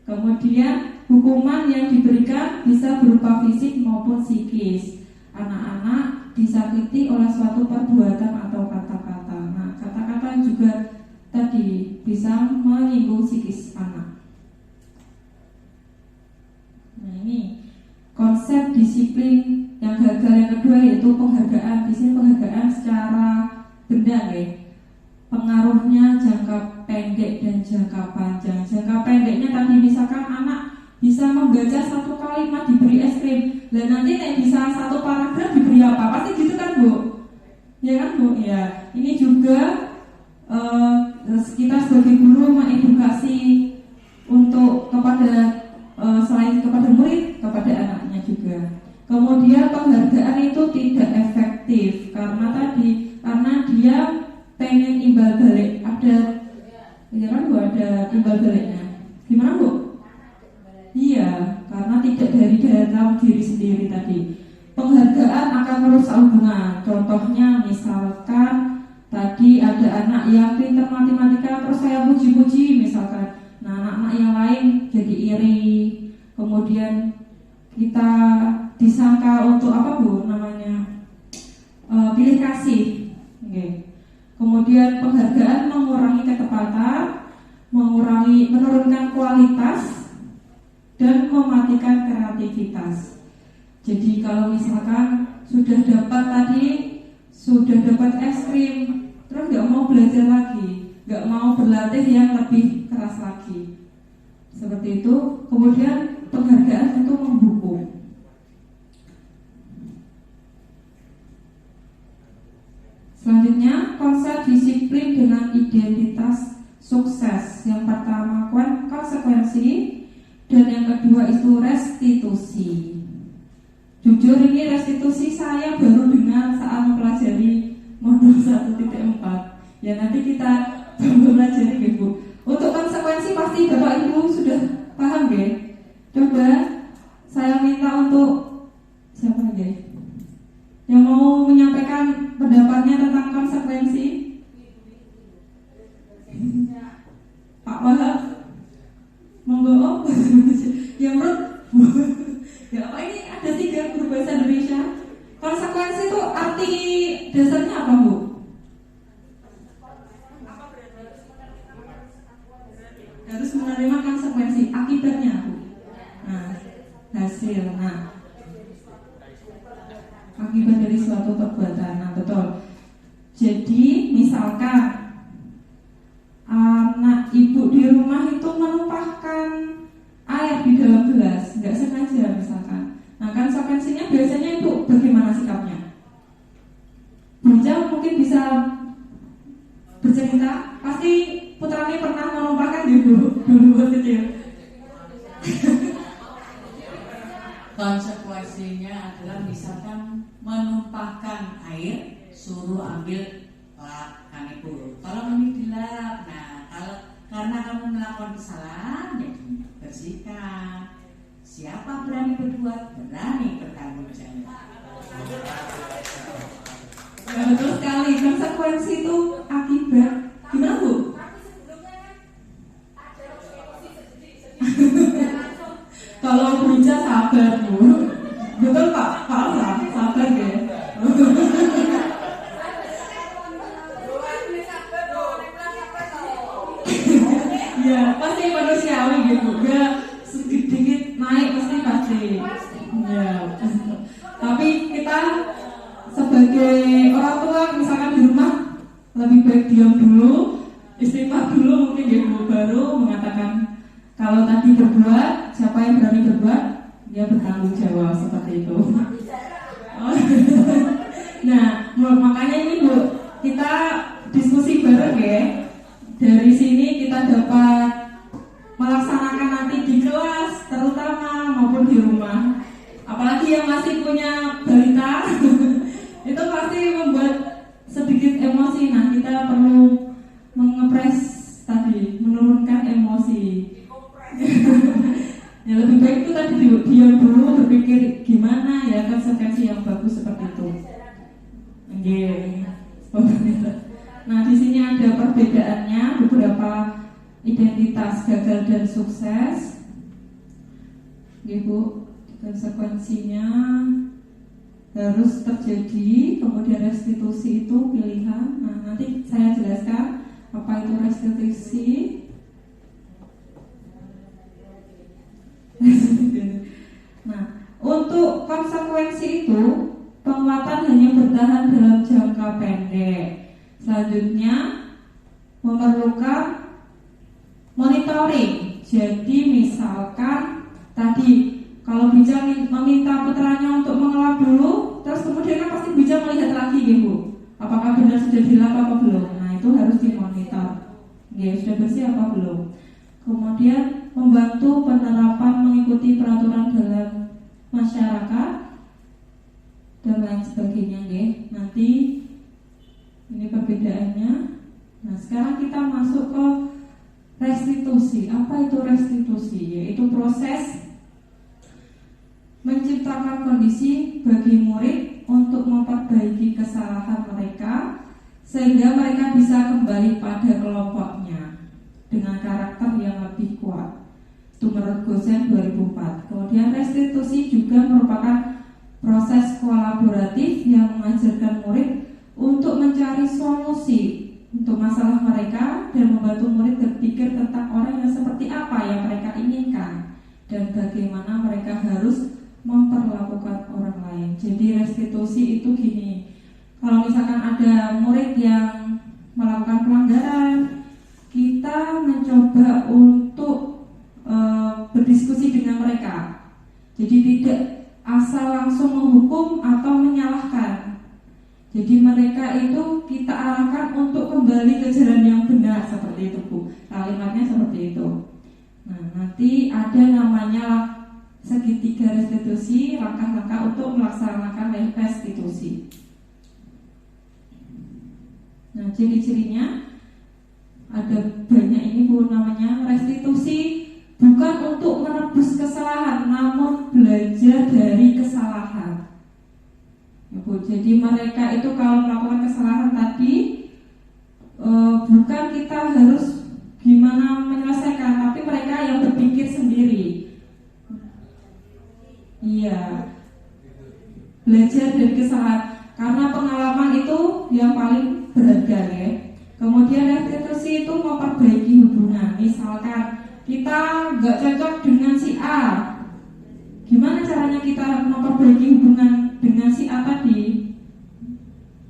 Kemudian hukuman yang diberikan bisa berupa fisik maupun psikis. Anak-anak disakiti oleh suatu perbuatan atau kata-kata. Nah, kata-kata juga tadi bisa menyinggung psikis anak. Nah, ini konsep disiplin yang gagal yang kedua yaitu penghargaan. Di sini penghargaan secara benda ya. Pengaruhnya jangka pendek dan jangka panjang. Jangka pendeknya tadi misalkan anak bisa membaca satu kalimat diberi es krim, dan nanti bisa satu paragraf diberi apa? Pasti gitu kan Bu? Ya kan Bu? Ya. Ini juga kita sebagai guru mengedukasi untuk kepada selain kepada murid, kepada anaknya juga. Kemudian penghargaan itu tidak efektif karena dia pengen imbal balik, ada ya kan Bu, ada imbal baliknya. Gimana Bu? Iya, karena tidak dari dalam diri sendiri tadi. Penghargaan akan merusak hubungan. Contohnya misalkan tadi ada anak yang pintar matematika terus saya puji-puji misalkan. Nah, anak-anak yang lain jadi iri. Kemudian kita disangka untuk apa Bu namanya? Pilih kasih. Okay. Kemudian penghargaan mengurangi ketepatan, menurunkan kualitas, dan mematikan kreativitas. Jadi kalau misalkan sudah dapat es krim, terus nggak mau belajar lagi, nggak mau berlatih yang lebih keras lagi, seperti itu. Kemudian penghargaan itu menghukum. Selanjutnya, konsep disiplin dengan identitas sukses. Yang pertama konsekuensi, dan yang kedua itu restitusi. Jujur ini restitusi saya baru dengar saat mempelajari modul 1.4. Ya nanti kita mempelajari ya Bu. Untuk konsekuensi pasti Bapak Ibu sudah paham ya. Coba saya minta untuk siapa ya yang mau menyampaikan pendapatnya tentang konsekuensi? Pak Wahab, monggo. Ya menurut ya apa ini ada 3 guru bahasa Indonesia. Konsekuensi itu arti dasarnya apa Bu? Harus menerima konsekuensi, akibatnya Bu. Nah, hasil. Nah, akibat dari suatu perbuatan. Nah, betul. Jadi misalkan anak ibu di rumah itu menumpahkan air di dalam gelas, nggak sengaja misalkan. Nah, konsekuensinya biasanya ibu bagaimana sikapnya? Bunda mungkin bisa bercerita. Pasti putranya pernah menumpahkan dulu waktu kecil. Konsekuensinya adalah misalkan menumpahkan air, suruh ambil lap kan ibu. Kalau ini dilap, nah kalau karena kamu melakukan kesalahan, ya bersihkan. Siapa berani berbuat, berani bertanggung jawab. Ya, betul sekali. Konsekuensi itu akibat. Gimana Bu? Kalau Bunda sabar Bu. Betul Pak Alsa, sabar ya. Ya pasti manusiawi gitu. Gak sedikit naik pasti. Ya. Tapi kita sebagai orang tua misalkan di rumah lebih baik diam dulu, istighfar dulu mungkin ya Bu, baru mengatakan kalau tadi berbuat, siapa yang berani berbuat, dia bertanggung jawab seperti itu. Oh. Nah, makanya ini Bu, kita diskusi bareng ya. Dari sini kita dapat melaksanakan nanti di kelas, terutama maupun di rumah. Apalagi yang masih punya balita, itu pasti membuat sedikit emosi. Nah, kita perlu mengepres tadi, menurunkan emosi. Ya lebih baik itu tadi diam dulu, berpikir gimana ya konsekuensi yang bagus seperti itu. Yeah. Nah, di sini ada perbedaannya, beberapa identitas gagal dan sukses. Ibu, konsekuensinya harus terjadi, kemudian restitusi itu pilihan. Nah, nanti saya jelaskan apa itu restitusi. Nah, untuk konsekuensi itu penguatan hanya bertahan dalam jangka pendek. Selanjutnya memerlukan monitoring. Jadi misalkan tadi kalau bijak meminta putranya untuk mengelap dulu, terus kemudian kan pasti bijak melihat lagi gitu, apakah benar sudah dilap apa belum. Nah, itu harus dimonitor, ya sudah bersih apa belum. Kemudian membantu penerapan mengikuti peraturan dalam masyarakat dan lain sebagainya, ya. Nanti ini perbedaannya. Nah, sekarang kita masuk ke restitusi. Apa itu restitusi? Yaitu proses menciptakan kondisi bagi murid untuk memperbaiki kesalahan mereka sehingga mereka bisa kembali pada kelompoknya dengan karakter yang lebih kuat. Itu menurut Gosen 2004. Kemudian restitusi juga merupakan proses kolaboratif yang mengajarkan murid untuk mencari solusi untuk masalah mereka dan membantu murid berpikir tentang orang yang seperti apa yang mereka inginkan dan bagaimana mereka harus memperlakukan orang lain. Jadi restitusi itu gini, kalau misalkan ada murid yang melakukan pelanggaran, kita mencoba untuk berdiskusi dengan mereka. Jadi tidak asal langsung menghukum atau menyalahkan. Jadi mereka itu kita arahkan untuk kembali ke jalan yang benar, seperti itu Bu. Kalimatnya seperti itu. Nah, nanti ada namanya segitiga restitusi, langkah-langkah untuk melaksanakan restitusi. Nah, ciri-cirinya ada banyak ini Bu, namanya restitusi bukan untuk menebus kesalahan, namun belajar dari kesalahan. Ya, Bu, jadi mereka itu kalau melakukan kesalahan tadi bukan kita harus gimana menyelesaikan, tapi mereka yang berpikir sendiri. Iya, belajar dari kesalahan karena pengalaman itu yang paling berharga, ya. Kemudian restitusi itu memperbaiki hubungan. Misalkan kita nggak cocok dengan si A, gimana caranya kita memperbaiki hubungan dengan si A tadi?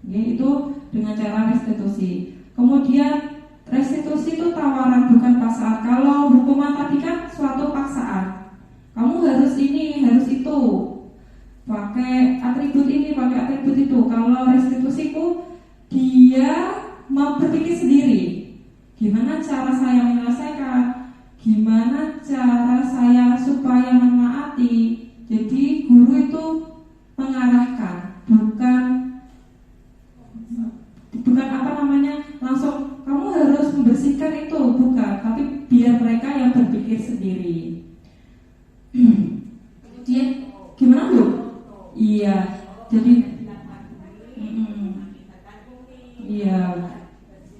Ya, itu dengan cara restitusi. Kemudian restitusi itu tawaran bukan paksaan. Kalau hukuman tadi kan suatu paksaan. Kamu harus ini, harus itu, pakai atribut ini, pakai atribut itu. Kalau restitusiku, dia mau berpikir sendiri. Gimana cara saya menyelesaikan? Gimana cara saya supaya menaati? Jadi guru itu mengarahkan, bukan apa namanya langsung kamu harus membersihkan itu, bukan. Tapi biar mereka yang berpikir sendiri. Kemudian gimana Bu? Iya, jadi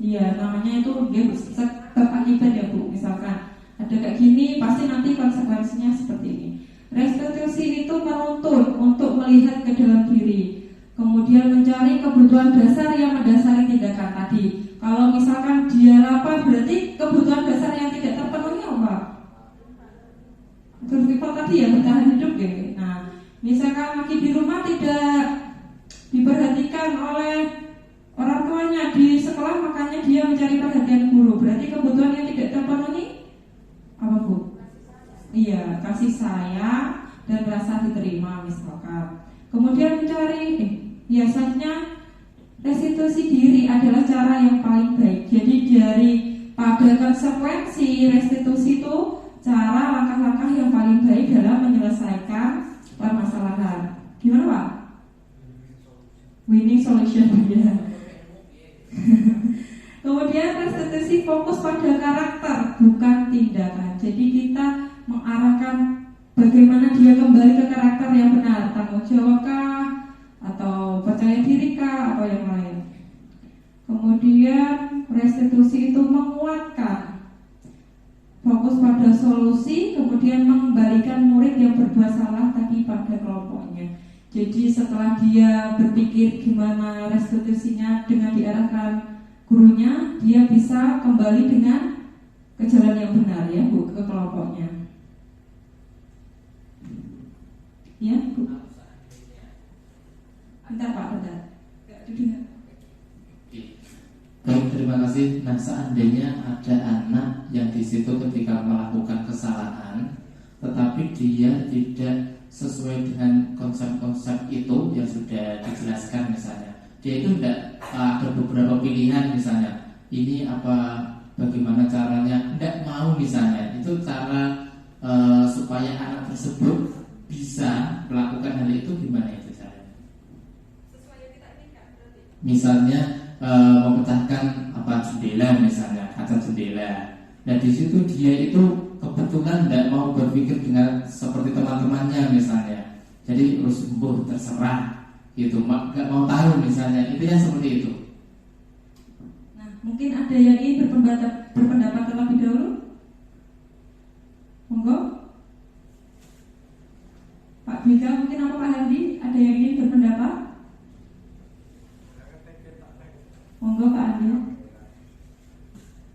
iya namanya itu berakibat ya Bu. Misalkan ada kayak gini, pasti nanti konsekuensinya seperti ini. Restitusi itu menuntut untuk melihat ke dalam diri, kemudian mencari kebutuhan dasar yang mendasari tindakan tadi. Kalau misalkan dia lapar, berarti kebutuhan dasar yang tidak terpenuhi apa? Survival tadi ya, bertahan hidup ya. Nah, misalkan lagi di rumah tidak diperhatikan oleh orang tuanya, di sekolah makanya dia mencari perhatian guru, berarti kebutuhan yang tidak terpenuhi apa Bu? Iya, kasih sayang dan rasa diterima misalkan. Kemudian mencari biasanya restitusi diri adalah cara yang paling baik. Jadi dari pada konsekuensi restitusi itu cara langkah-langkah yang paling baik dalam menyelesaikan permasalahan. Gimana Pak? Winning solution ya. Kemudian restitusi fokus pada karakter bukan tindakan. Jadi kita mengarahkan bagaimana dia kembali ke karakter yang benar, tanggung jawabkah atau percaya diri kah atau yang lain. Kemudian restitusi itu menguatkan, fokus pada solusi, kemudian mengembalikan murid yang berbuat salah tadi pada kelompoknya. Jadi setelah dia berpikir gimana restitusinya dengan diarahkan gurunya, dia bisa kembali dengan ke jalan yang benar ya Bu, ke kelompoknya. Ya Bu. Bentar Pak, bentar. Baik, terima kasih. Nah, seandainya ada anak yang di situ ketika melakukan kesalahan, tetapi dia tidak sesuai dengan konsep-konsep itu yang sudah dijelaskan, misalnya dia itu tidak ada beberapa pilihan, misalnya ini apa, bagaimana caranya, tidak mau misalnya, itu cara supaya anak tersebut bisa melakukan hal itu gimana itu caranya? Misalnya memecahkan apa jendela, misalnya kaca jendela. Nah di situ dia itu kebetulan tidak mau berpikir dengan seperti teman-temannya misalnya. Jadi terus terserah gitu, nggak mau tahu misalnya, intinya seperti itu. Nah mungkin ada yang ingin berpendapat terlebih dahulu. Monggo. Pak Bika mungkin apa Pak Handi, ada yang ingin berpendapat? Monggo Pak Andi.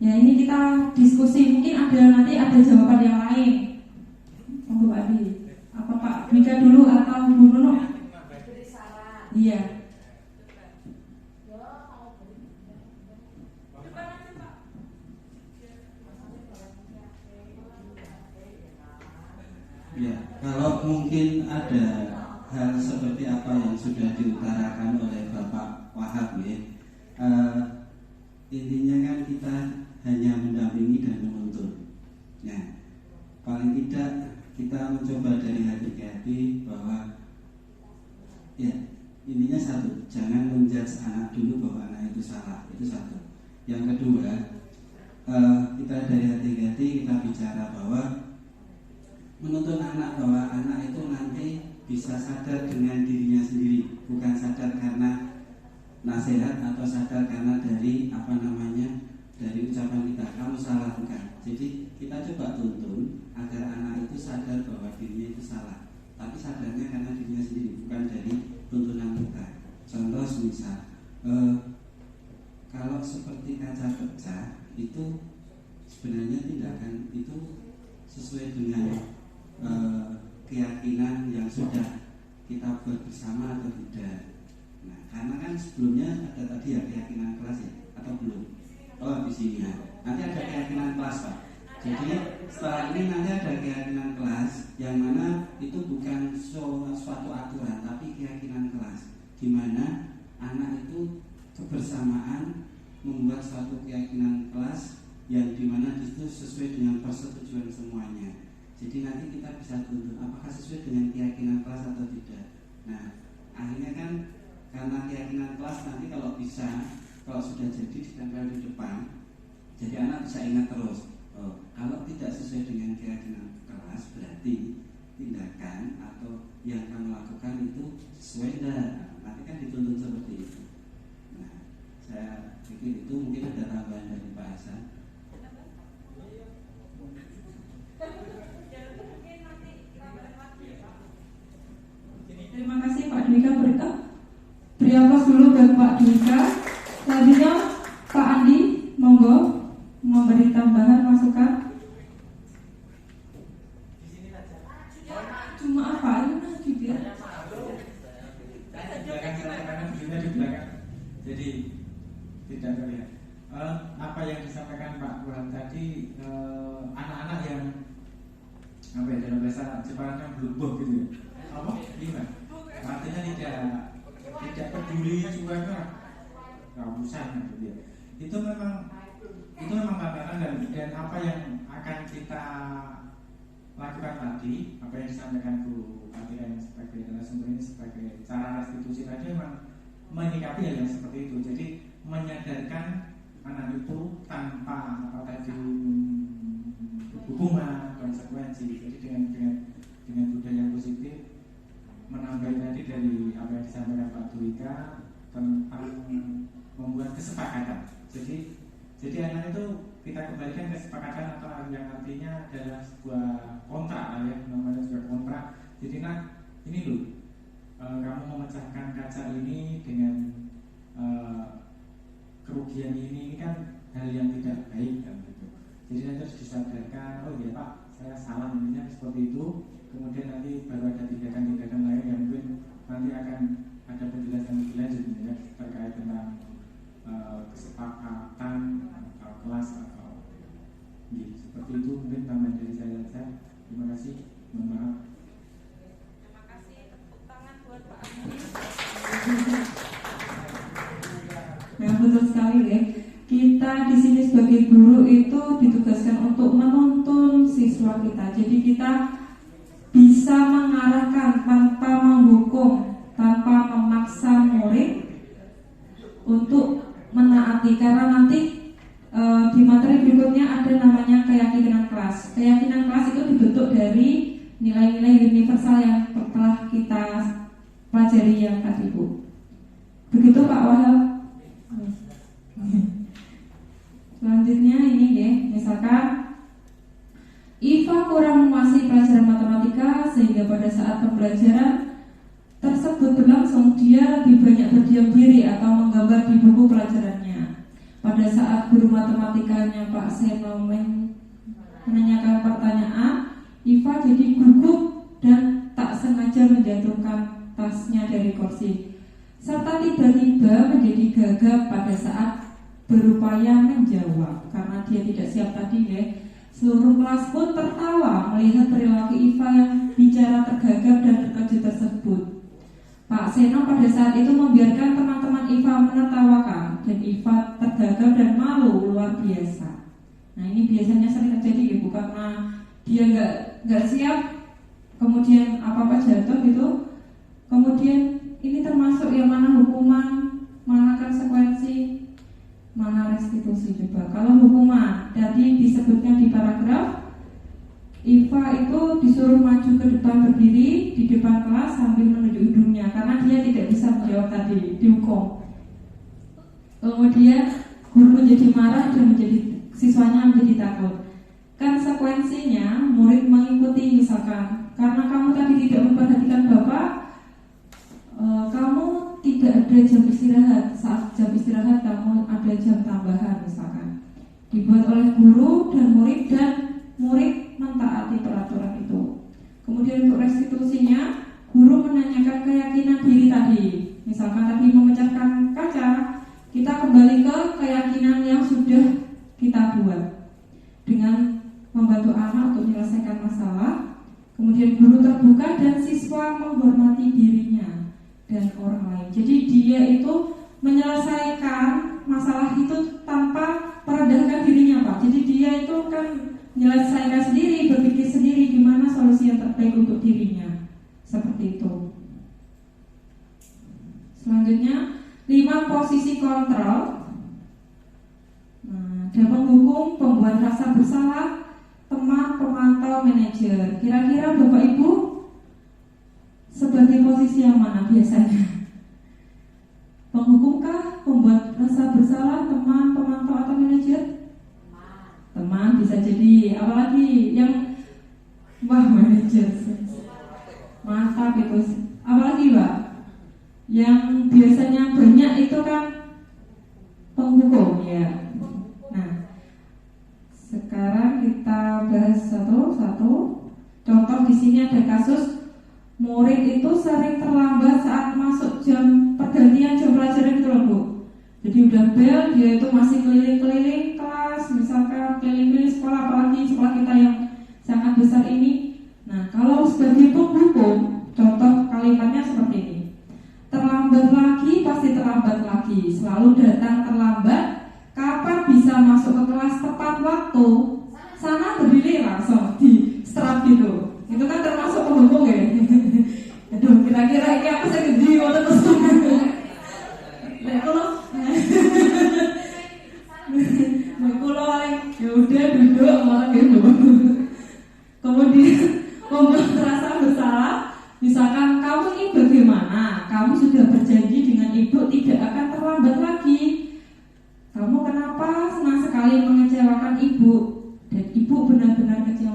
Ya ini kita diskusi, mungkin nanti ada jawaban yang lain. Monggo Pak Andi. Apa Pak Bika dulu atau Bu Nunuk? Iya. Ya, kalau mungkin ada hal seperti apa yang sudah diutarakan oleh Bapak Wahab ya, intinya kan kita hanya mendampingi dan menuntun. Nah, paling tidak kita mencoba dari hati ke hati bahwa ya intinya satu, jangan menjudge anak dulu bahwa anak itu salah, itu satu. Yang kedua, kita dari hati ke hati kita bicara bahwa menuntun anak, bahwa anak itu nanti bisa sadar dengan dirinya sendiri, bukan sadar karena nasihat atau sadar karena dari dari ucapan kita, kamu salah, bukan. Jadi kita coba tuntun agar anak itu sadar bahwa dirinya itu salah, tapi sadarnya karena dirinya sendiri, bukan dari tuntunan kita. Contoh misal, kalau seperti kaca pecah itu sebenarnya tindakan itu sesuai dengan keyakinan yang sudah kita buat bersama atau tidak. Nah, karena kan sebelumnya ada tadi ya keyakinan kelas ya, atau belum? Oh di sini ya. Nanti ada keyakinan kelas Pak. Jadi setelah ini nanti ada keyakinan kelas yang mana itu bukan suatu aturan, tapi keyakinan kelas, di mana anak itu kebersamaan membuat suatu keyakinan kelas yang dimana itu sesuai dengan persetujuan semuanya. Jadi nanti kita bisa tuntun apakah sesuai dengan keyakinan kelas atau tidak. Nah, akhirnya kan karena keyakinan kelas nanti kalau bisa, kalau sudah jadi ditempel di depan, jadi anak bisa ingat terus. Oh, kalau tidak sesuai dengan keyakinan kelas, berarti tindakan atau yang kamu lakukan itu sesuai tidak. Nah, nanti kan dituntun seperti itu. Nah, saya pikir itu mungkin ada tambahan dari Pak Hasan. Terima kasih Pak Dwika, beri aplaus dulu buat Pak Dwika. Selanjutnya Pak Andi, monggo memberi tambahan masukan. Cuma apa? Ini biar. Jadi tidak terlihat. Apa yang disampaikan Pak Burhan tadi, anak-anak yang apa ya, dalam bahasa Jepang kan bluboh gitu ya. Apa? Gimana? Artinya tidak peduli cuek ratusan gitu ya. Itu memang tantangan, dan apa yang akan kita lakukan tadi, apa yang disampaikan Bu Atika sebagai narasumber ini sebagai cara restitusi tadi, memang menyikapi hal yang seperti itu. Jadi menyadarkan anak itu tanpa apa tadi hukuman, konsekuensi. Jadi dengan budaya yang positif, menambah tadi dari apa yang disampaikan Pak Dwika tentang membuat kesepakatan. Jadi anak itu kita kembalikan kesepakatan atau yang artinya adalah sebuah kontrak lah ya, namanya sebuah kontrak. Jadi ini loh, kamu memecahkan kaca ini dengan kerugian ini kan hal yang tidak baik kan gitu. Jadi nanti harus disadarkan, oh iya Pak, saya salah intinya seperti itu. Kemudian nanti baru ada tindakan-tindakan lain yang mungkin nanti akan ada penjelasan lebih lanjut ya, terkait tentang kesepakatan atau kelas atau gitu. Seperti itu mungkin tambahan dari saya saja. Terima kasih. Mohon maaf. Terima kasih, tepuk tangan buat Pak Andi. Nah, betul sekali ya. Kita di sini sebagai guru itu ditugaskan untuk menuntun siswa kita. Jadi kita bisa mengarahkan tanpa menghukum, tanpa memaksa murid untuk menaati, karena nanti di materi berikutnya ada namanya keyakinan kelas. Keyakinan kelas itu dibentuk dari nilai-nilai universal yang telah kita pelajari yang tadi Bu. Begitu Pak Wahab. Selanjutnya ini ya, misalkan Iva kurang menguasai pelajaran matematika sehingga pada saat pembelajaran tersebut berlangsung dia lebih banyak berdiam diri atau menggambar di buku pelajarannya. Pada saat guru matematikanya Pak Seno menanyakan pertanyaan, Iva jadi gugup dan tak sengaja menjatuhkan tasnya dari kursi, serta tiba-tiba menjadi gagap pada saat berupaya menjawab karena dia tidak siap tadi ya. Seluruh kelas pun tertawa melihat perilaku Iva yang bicara tergagap dan terkejut tersebut. Pak Seno pada saat itu membiarkan teman-teman Iva menertawakan dan Iva tergagap dan malu luar biasa. Nah ini biasanya sering terjadi gitu, karena dia nggak siap, kemudian apa jatuh gitu. Kemudian ini termasuk yang mana hukuman, mana konsekuensi, mana restitusi coba. Kalau hukuman tadi disebutkan di paragraf, Iva itu disuruh maju ke depan berdiri di depan kelas sambil menunjuk hidungnya karena dia tidak bisa menjawab tadi, dihukum. Kemudian guru menjadi marah dan siswanya menjadi takut. Konsekuensinya murid mengikuti, misalkan karena kamu tadi tidak memperhatikan bapak, kamu tidak ada jam istirahat. Saat jam istirahat kamu ada jam tambahan misalkan. Dibuat oleh guru dan murid mentaati peraturan itu. Kemudian untuk restitusinya, guru menanyakan keyakinan diri tadi. Misalkan tadi memecahkan kaca, kita kembali ke keyakinan yang sudah kita buat dengan membantu anak untuk menyelesaikan masalah. Kemudian guru terbuka dan siswa menghormati dirinya dan orang lain. Jadi dia itu menyelesaikan masalah itu tanpa merendahkan dirinya Pak. Jadi dia itu kan menyelesaikan sendiri, berpikir sendiri gimana solusi yang terbaik untuk dirinya. Seperti itu. Selanjutnya 5 posisi kontrol. Nah, ada penghukum, pembuat rasa bersalah, teman, pemantau, manajer. Kira-kira Bapak Ibu sebagai posisi yang mana biasanya? Penghukumkah, pembuat rasa bersalah, teman, pemantau, atau manajer? Teman bisa jadi, apalagi yang manajer. Mantap itu. Apalagi Pak? Yang biasanya banyak itu kan penghukum ya. Nah, sekarang kita bahas satu-satu. Contoh di sini ada kasus murid itu sering terlambat saat masuk jam pergantian jam pelajaran itu loh Bu. Jadi udah bel, dia itu masih keliling-keliling kelas, misalkan keliling-keliling sekolah, apalagi sekolah kita yang sangat besar ini. Nah, kalau sebagai penghukum, contoh kalimatnya seperti ini. Terlambat lagi, pasti terlambat lagi. Selalu datang terlambat. Kapan bisa masuk ke kelas tepat waktu? Sana berdiri langsung di strap gitu. Itu kan termasuk penghukum ya. Aduh, kira-kira ini apa saya gede waktu terus. Ya udah duduk malah gitu. Kemudian membuat rasa bersalah. Misalkan kamu ini bagaimana? Kamu sudah berjanji dengan ibu tidak akan terlambat lagi.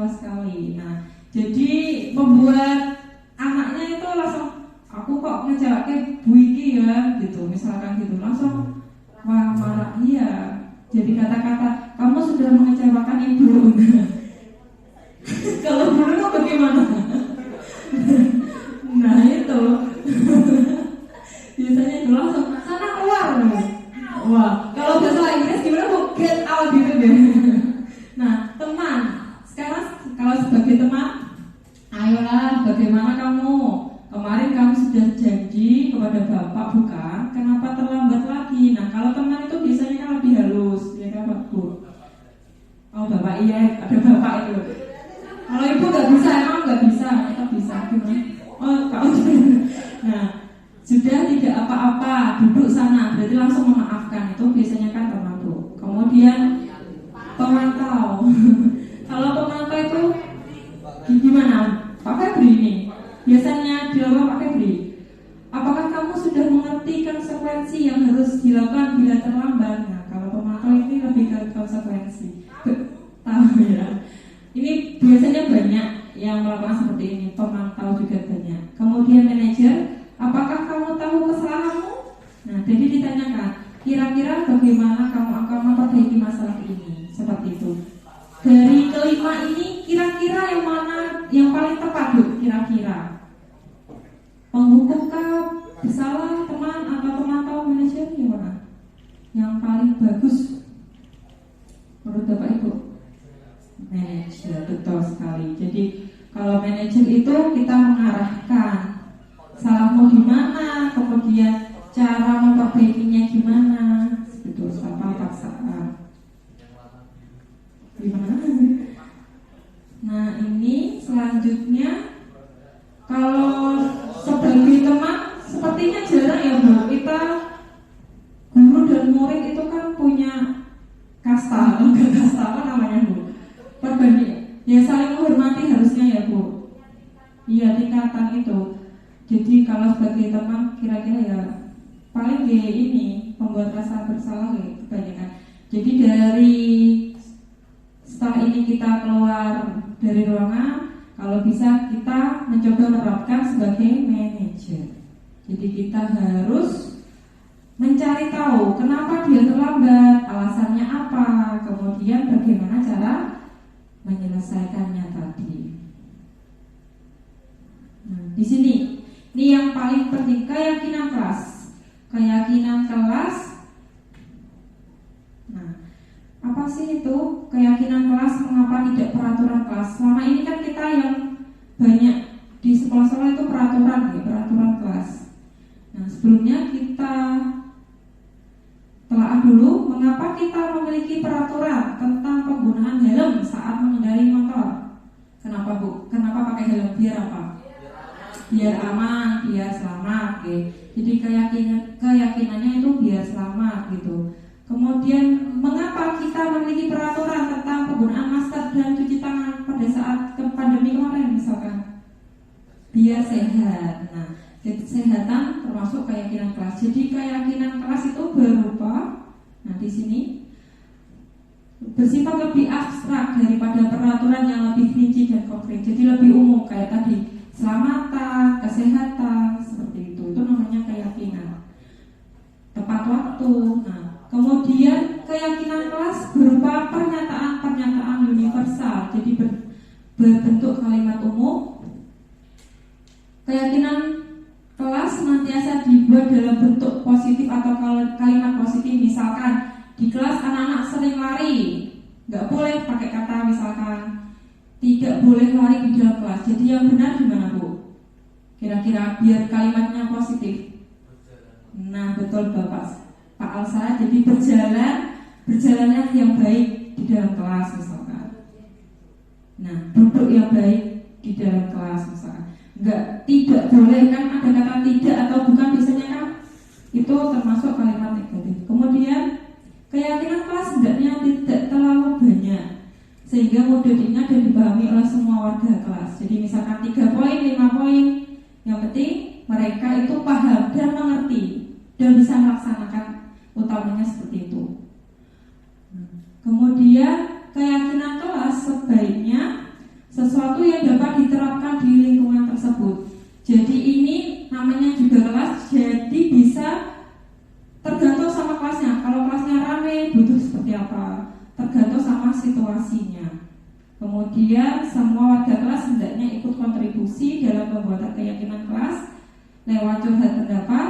jelas sekali. Nah, jadi membuat anaknya itu langsung, aku kok ngejawabnya Bu Iki ya, gitu, misalkan gitu, langsung wah marah, iya. Jadi kata-kata kamu sudah mengecewakan ibu. Kalau dulu bagaimana? Nah itu biasanya itu langsung sana keluar. Wah, kalau bahasa Inggris gimana Bu? Get out gitu deh. Nah teman, sekarang kalau sebagai teman, ayolah bagaimana kamu? Kemarin kamu sudah janji kepada bapak bukan? Kenapa terlambat lagi? Nah kalau teman itu biasanya kan lebih halus, ya kan Pak Bu? Oh bapak iya, ada bapak itu. Kalau ibu nggak bisa, emang nggak bisa, kita bisa gimana? Oh kalau nah sudah tidak apa-apa, duduk sana, berarti langsung memaafkan. Itu biasanya kan teman Bu. Kemudian pemantau. Kalau pemantau itu gimana? Pak Febri ini biasanya dilakukan Pak Febri. Apakah kamu sudah mengerti konsekuensi yang harus dilakukan bila terlambat? Nah, kalau pemantau ini lebih ke konsekuensi. Tahu ya. Ini biasanya banyak yang melakukan seperti ini. Pemantau juga banyak. Kemudian manajer, apakah kamu tahu kesalahanmu? Nah, jadi ditanyakan, kira-kira bagaimana kamu akan memperbaiki masalah ini? Seperti itu. Dari kelima ini, kira-kira yang mana yang paling tepat, Bu? Kira-kira penghukumkah, bersalah, teman, atau pemantau, manajer, yang mana? Yang paling bagus menurut Bapak Ibu? Manajer, betul sekali. Jadi kalau manajer itu kita mengarahkan salahmu di mana, kemudian cara memperbaikinya gimana, betul, tanpa paksaan. Gimana? Nah ini selanjutnya, kalau sebagai teman sepertinya jarang ya Bu, kita guru dan murid itu kan punya kasta, enggak kasta apa namanya Bu? Perbandingan, ya saling menghormati harusnya ya Bu. Iya tingkatan itu. Jadi kalau sebagai teman kira-kira ya paling di ini membuat rasa bersalah ya kebanyakan. Jadi dari setelah ini kita keluar dari ruangan, kalau bisa kita mencoba menerapkan sebagai manajer. Jadi kita harus mencari tahu kenapa dia terlambat, alasannya apa, kemudian bagaimana cara menyelesaikannya tadi. Nah, di sini, ini yang paling penting, keyakinan kelas. Keyakinan kelas. Nah, apa sih itu keyakinan kelas? Mengapa tidak peraturan kelas? Selama ini kan kita yang banyak di sekolah-sekolah itu peraturan ya, peraturan kelas. Nah, sebelumnya kita telah dulu mengapa kita memiliki peraturan tentang penggunaan helm saat mengendarai motor. Kenapa Bu? Kenapa pakai helm? Biar apa? Biar aman, biar selamat. Oke. Jadi keyakinannya itu biar selamat gitu. Kemudian mengapa kita memiliki peraturan tentang penggunaan masker dan cuci tangan pada saat pandemi kemarin misalkan? Biar sehat. Nah, kesehatan termasuk keyakinan kelas. Jadi keyakinan kelas itu berupa, nah di sini bersifat lebih abstrak daripada peraturan yang lebih rinci dan konkret. Jadi lebih umum kayak tadi, keselamatan, kesehatan seperti itu. Itu namanya keyakinan. Tepat waktu. Nah, kemudian keyakinan kelas berupa pernyataan-pernyataan universal. Jadi berbentuk kalimat umum. Keyakinan kelas senantiasa dibuat dalam bentuk positif atau kalimat positif. Misalkan di kelas anak-anak sering lari, nggak boleh pakai kata misalkan tidak boleh lari di dalam kelas. Jadi yang benar gimana Bu? Kira-kira biar kalimatnya positif. Nah betul Bapak Pak Alsa. Jadi berjalannya yang baik di dalam kelas misalkan. Nah duduk yang baik di dalam kelas misalkan. Enggak, tidak boleh, kan ada kata tidak atau bukan biasanya kan itu termasuk kalimat negatif. Kemudian keyakinan kelas hendaknya tidak terlalu banyak sehingga mudah diingat dan dipahami oleh semua warga kelas. Jadi misalkan 3 poin, 5 poin, yang penting mereka itu paham dan mengerti dan bisa melaksanakan, utamanya seperti itu. Kemudian keyakinan kelas sebaiknya sesuatu yang dapat diterapkan di lingkungan tersebut. Jadi ini namanya juga kelas, jadi bisa tergantung sama kelasnya. Kalau kelasnya rame butuh seperti apa, tergantung sama situasinya. Kemudian semua warga kelas hendaknya ikut kontribusi dalam pembuatan keyakinan kelas lewat curhat pendapat.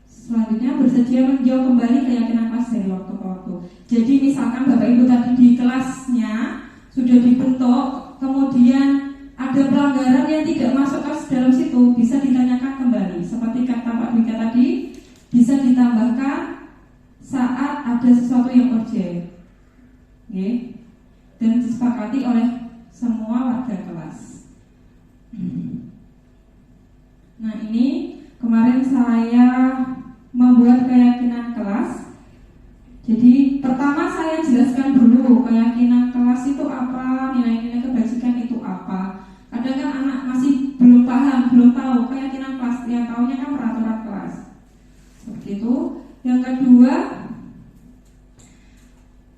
Selanjutnya bersedia meninjau kembali keyakinan kelas dari waktu ke waktu. Jadi misalkan Bapak Ibu tadi di kelasnya sudah dibentuk, kemudian ada pelanggaran yang tidak masuk ke dalam situ, bisa ditanyakan kembali. Seperti kata Pak Dwika tadi, bisa ditambahkan saat ada sesuatu yang urgent, dan disepakati oleh semua warga kelas. Nah, ini kemarin saya membuat keyakinan kelas. Jadi pertama saya jelaskan dulu keyakinan kelas itu apa, nilai-nilai kebajikan itu apa. Kadang kan anak masih belum paham, belum tahu keyakinan kelas, yang tahunya kan peraturan kelas. Seperti itu. Yang kedua,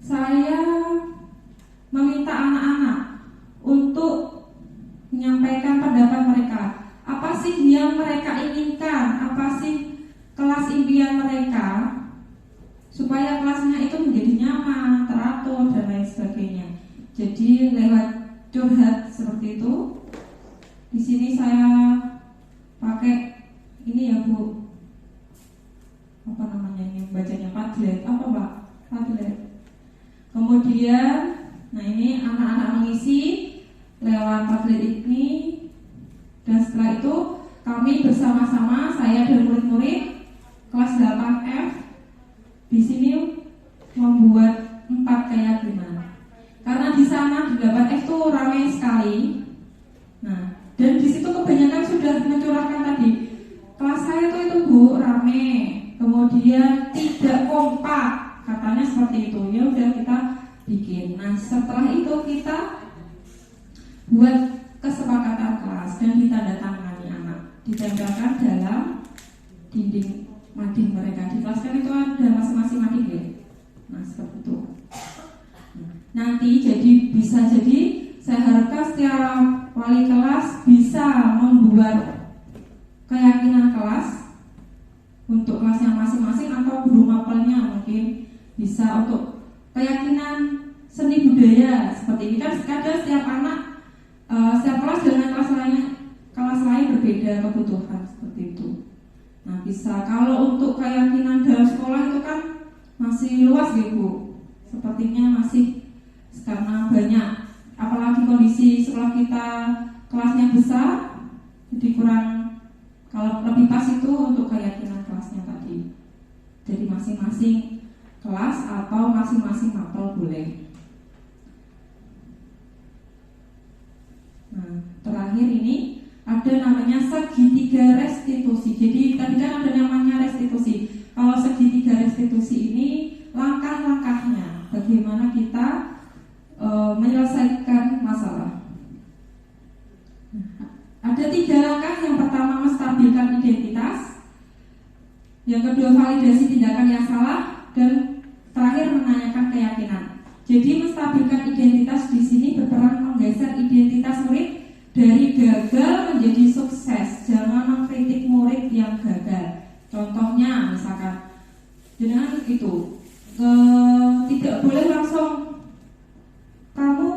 saya meminta anak-anak untuk menyampaikan pendapat mereka. Apa sih yang mereka inginkan? Apa sih kelas impian mereka? Supaya kelasnya itu menjadi nyaman, teratur, dan lain sebagainya. Jadi lewat curhat seperti itu. Di sini saya pakai ini ya Bu, apa namanya ini bacanya, Padlet, apa Pak? Padlet. Kemudian, nah ini anak-anak mengisi lewat Padlet ini, dan setelah itu kami bersama-sama, saya dan murid-murid kelas 8F di sini membuat 4 keyakinan. Karena di sana di 8F itu ramai sekali. Nah, dan di situ kebanyakan sudah mencurahkan tadi. Kelas saya itu Bu rame, kemudian tidak kompak, katanya seperti itu. Ya udah kita bikin. Nah, setelah itu kita buat kesepakatan kelas dan ditandatangani anak, ditempelkan dalam dinding mading mereka. Di kelas kan itu ada masing-masing mading ya. Nah, seperti itu. Nanti bisa jadi saya harapkan setiap wali kelas bisa membuat keyakinan kelas untuk kelasnya masing-masing, atau guru mapelnya mungkin bisa untuk keyakinan seni budaya seperti ini. Kan kadang setiap anak, setiap kelas dengan kelas lain berbeda kebutuhan seperti itu. Nah, bisa kalau untuk keyakinan dalam sekolah itu kan masih luas ya Bu. Sepertinya masih karena banyak, apalagi kondisi sekolah kita kelasnya besar, jadi kurang. Kalau lebih pas itu untuk keyakinan kelasnya tadi. Jadi masing-masing kelas atau masing-masing mapel boleh. Nah, terakhir ini ada namanya segitiga restitusi. Jadi tadi kan ada namanya restitusi. Kalau segitiga restitusi ini langkah-langkahnya bagaimana kita menyelesaikan masalah. Ada 3 langkah. Yang pertama menstabilkan identitas, yang kedua validasi tindakan yang salah, dan terakhir menanyakan keyakinan. Jadi menstabilkan identitas di sini berperan menggeser identitas murid dari gagal menjadi sukses. Jangan mengkritik murid yang gagal. Contohnya misalkan dengan itu tidak boleh langsung kamu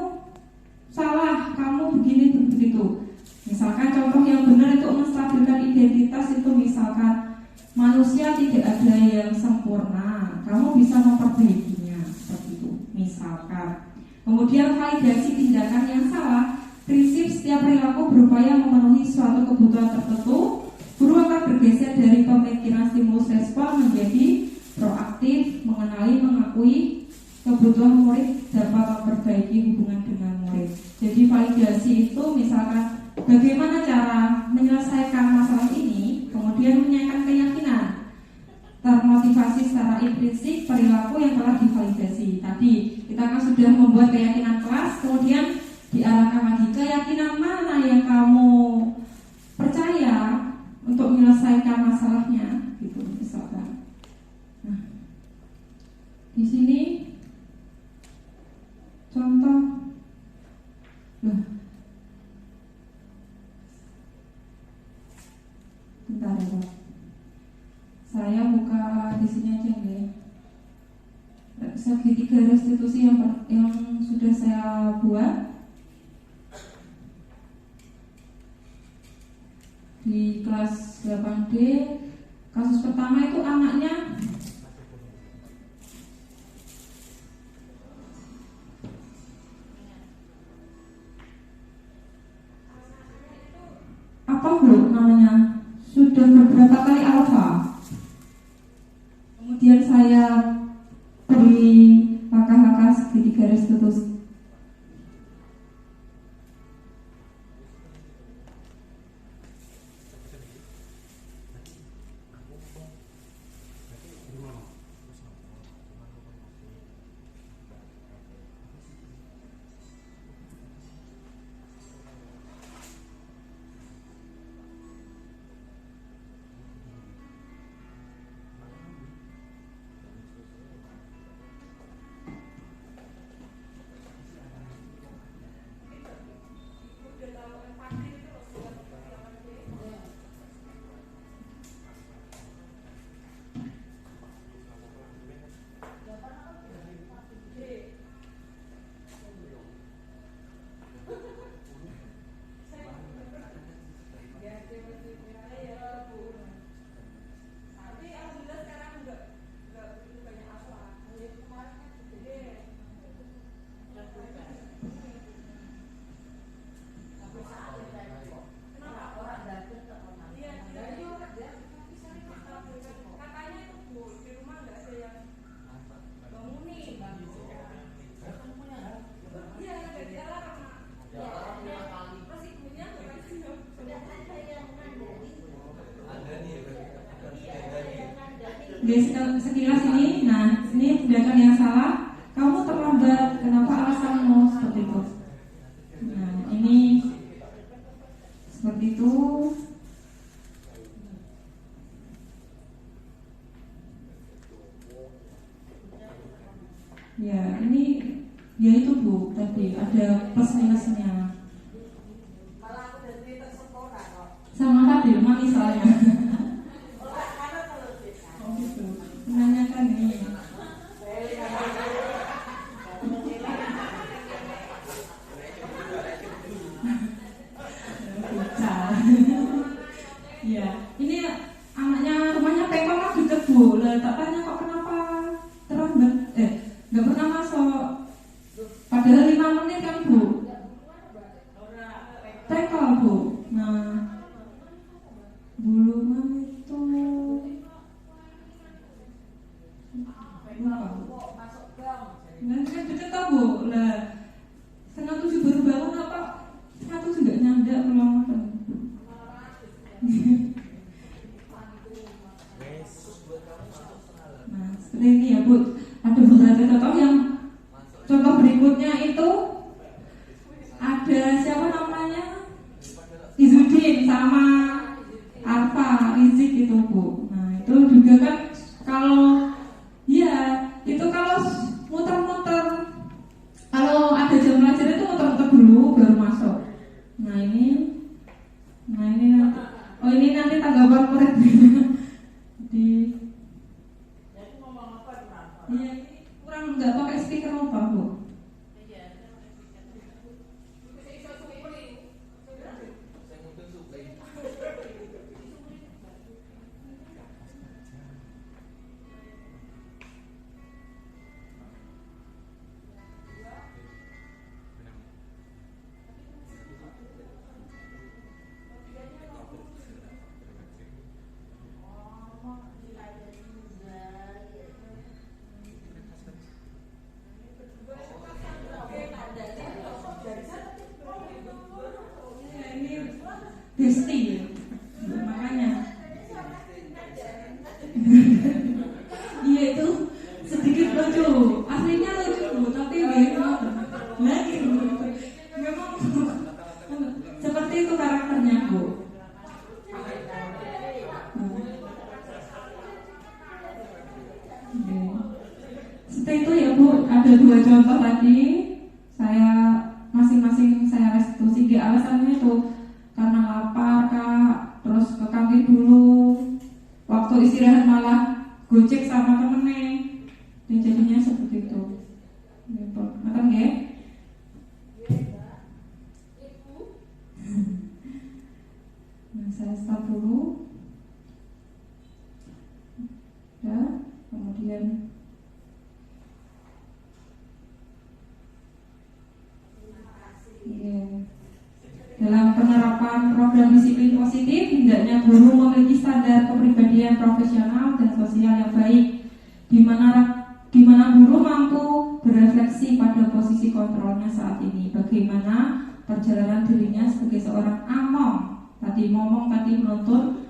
salah, kamu begini begitu. Misalkan contoh yang benar itu menstabilkan identitas itu misalkan manusia tidak ada yang sempurna, kamu bisa memperbaikinya seperti itu misalkan. Kemudian validasi tindakan yang salah. Prinsip setiap perilaku berupaya memenuhi suatu kebutuhan tertentu. Guru akan bergeser dari pemikiran stimulus respon menjadi proaktif, mengenali, mengakui kebutuhan murid, dapat memperbaiki hubungan dengan murid. Jadi validasi itu misalkan bagaimana cara menyelesaikan masalah ini, kemudian menanyakan keyakinan, termotivasi secara intrinsik perilaku yang telah divalidasi. Tadi kita kan sudah membuat keyakinan kelas, kemudian diarahkan lagi keyakinan mana yang kamu percaya untuk menyelesaikan masalahnya, gitu misalkan. Nah, di sini contoh, segitiga restitusi yang sudah saya buat di kelas 8D. Kasus pertama itu anaknya apa Bu namanya, sudah beberapa kali alfa. Kemudian saya beri langkah-langkah segitiga restitusi. Sekilas ini, nah ini tindakan yang salah, kamu terlambat, kenapa alasanmu seperti itu. Nah ini seperti itu. Ya ini ya itu Bu, tadi ada plus minusnya. Sama tadi misalnya. Menanyakan ini. Ya, ini anaknya rumahnya pekong lah deket Bu. Lah tak tanya kok kenapa terlambat? Nggak pernah masuk. Padahal 5 menit kan Bu. Pekong Bu. Nah, bulungan itu nanti kan deket tau Bu. Lah setengah 7 baru bangun apa? Setengah 7 nggak nyanda pulang. Nah seperti ini ya Bu. Ada beberapa contoh yang contoh berikutnya itu ada siapa namanya Izudin sama Alfa Rizik itu Bu. Nah itu juga kan kalau ya itu kalau muter-muter, kalau ada jam pelajaran itu muter-muter dulu baru masuk. Nah ini nanti, oh ini nanti tanggapan murid di. Iya ini kurang nggak pakai speaker apa Bu? Besti makanya iya itu sedikit lucu, aslinya lucu Bu, tapi lagi memang seperti itu karakternya Bu. Seperti itu ya Bu, ada 2 contoh tadi saya masing-masing saya restitusi. Alasannya itu karena lapar Kak, terus ke kantin dulu, waktu istirahat malah gojek sama temennya, dan jadinya seperti itu. dalam program disiplin positif, hendaknya guru memiliki standar kepribadian profesional dan sosial yang baik, di mana guru mampu berefleksi pada posisi kontrolnya saat ini, bagaimana perjalanan dirinya sebagai seorang among, tadi menuntut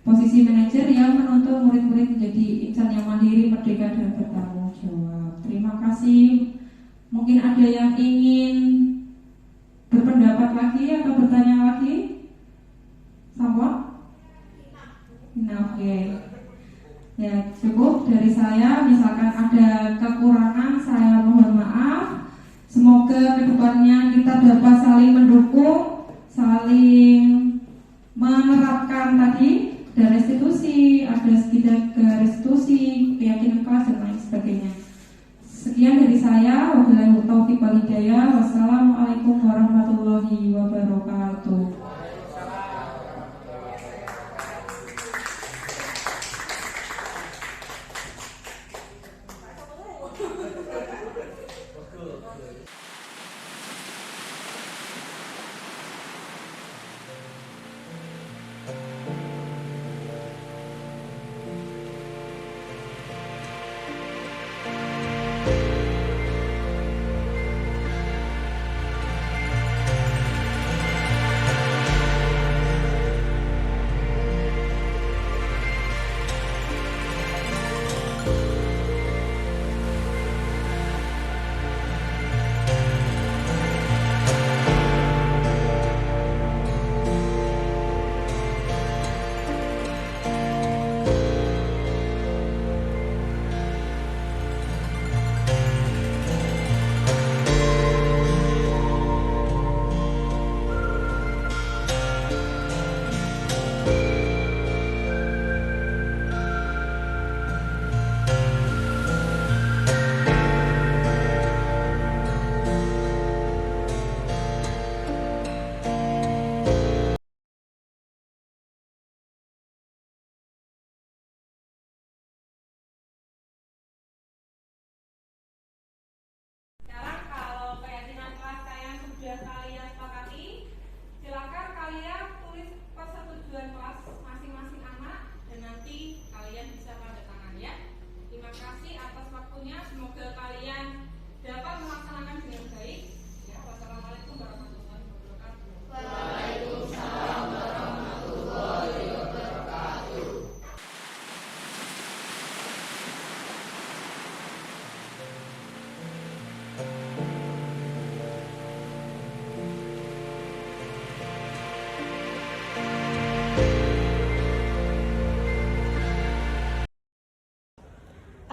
posisi manajer yang menuntut murid-murid menjadi insan yang mandiri, merdeka, dan bertanggung jawab. Terima kasih. Mungkin ada yang ingin berpendapat lagi atau bertanya lagi? Sampun? Nah, oke. Ya, cukup dari saya. Misalkan ada kekurangan, saya mohon maaf. Semoga kedepannya kita dapat saling mendukung, saling menerapkan tadi, dan restitusi, ada sekitar ke restitusi, keyakinan kelas, dan lain sebagainya. Sekian dari saya. Wabillahi taufiq wal hidayah. Wassalamualaikum warahmatullahi wabarakatuh.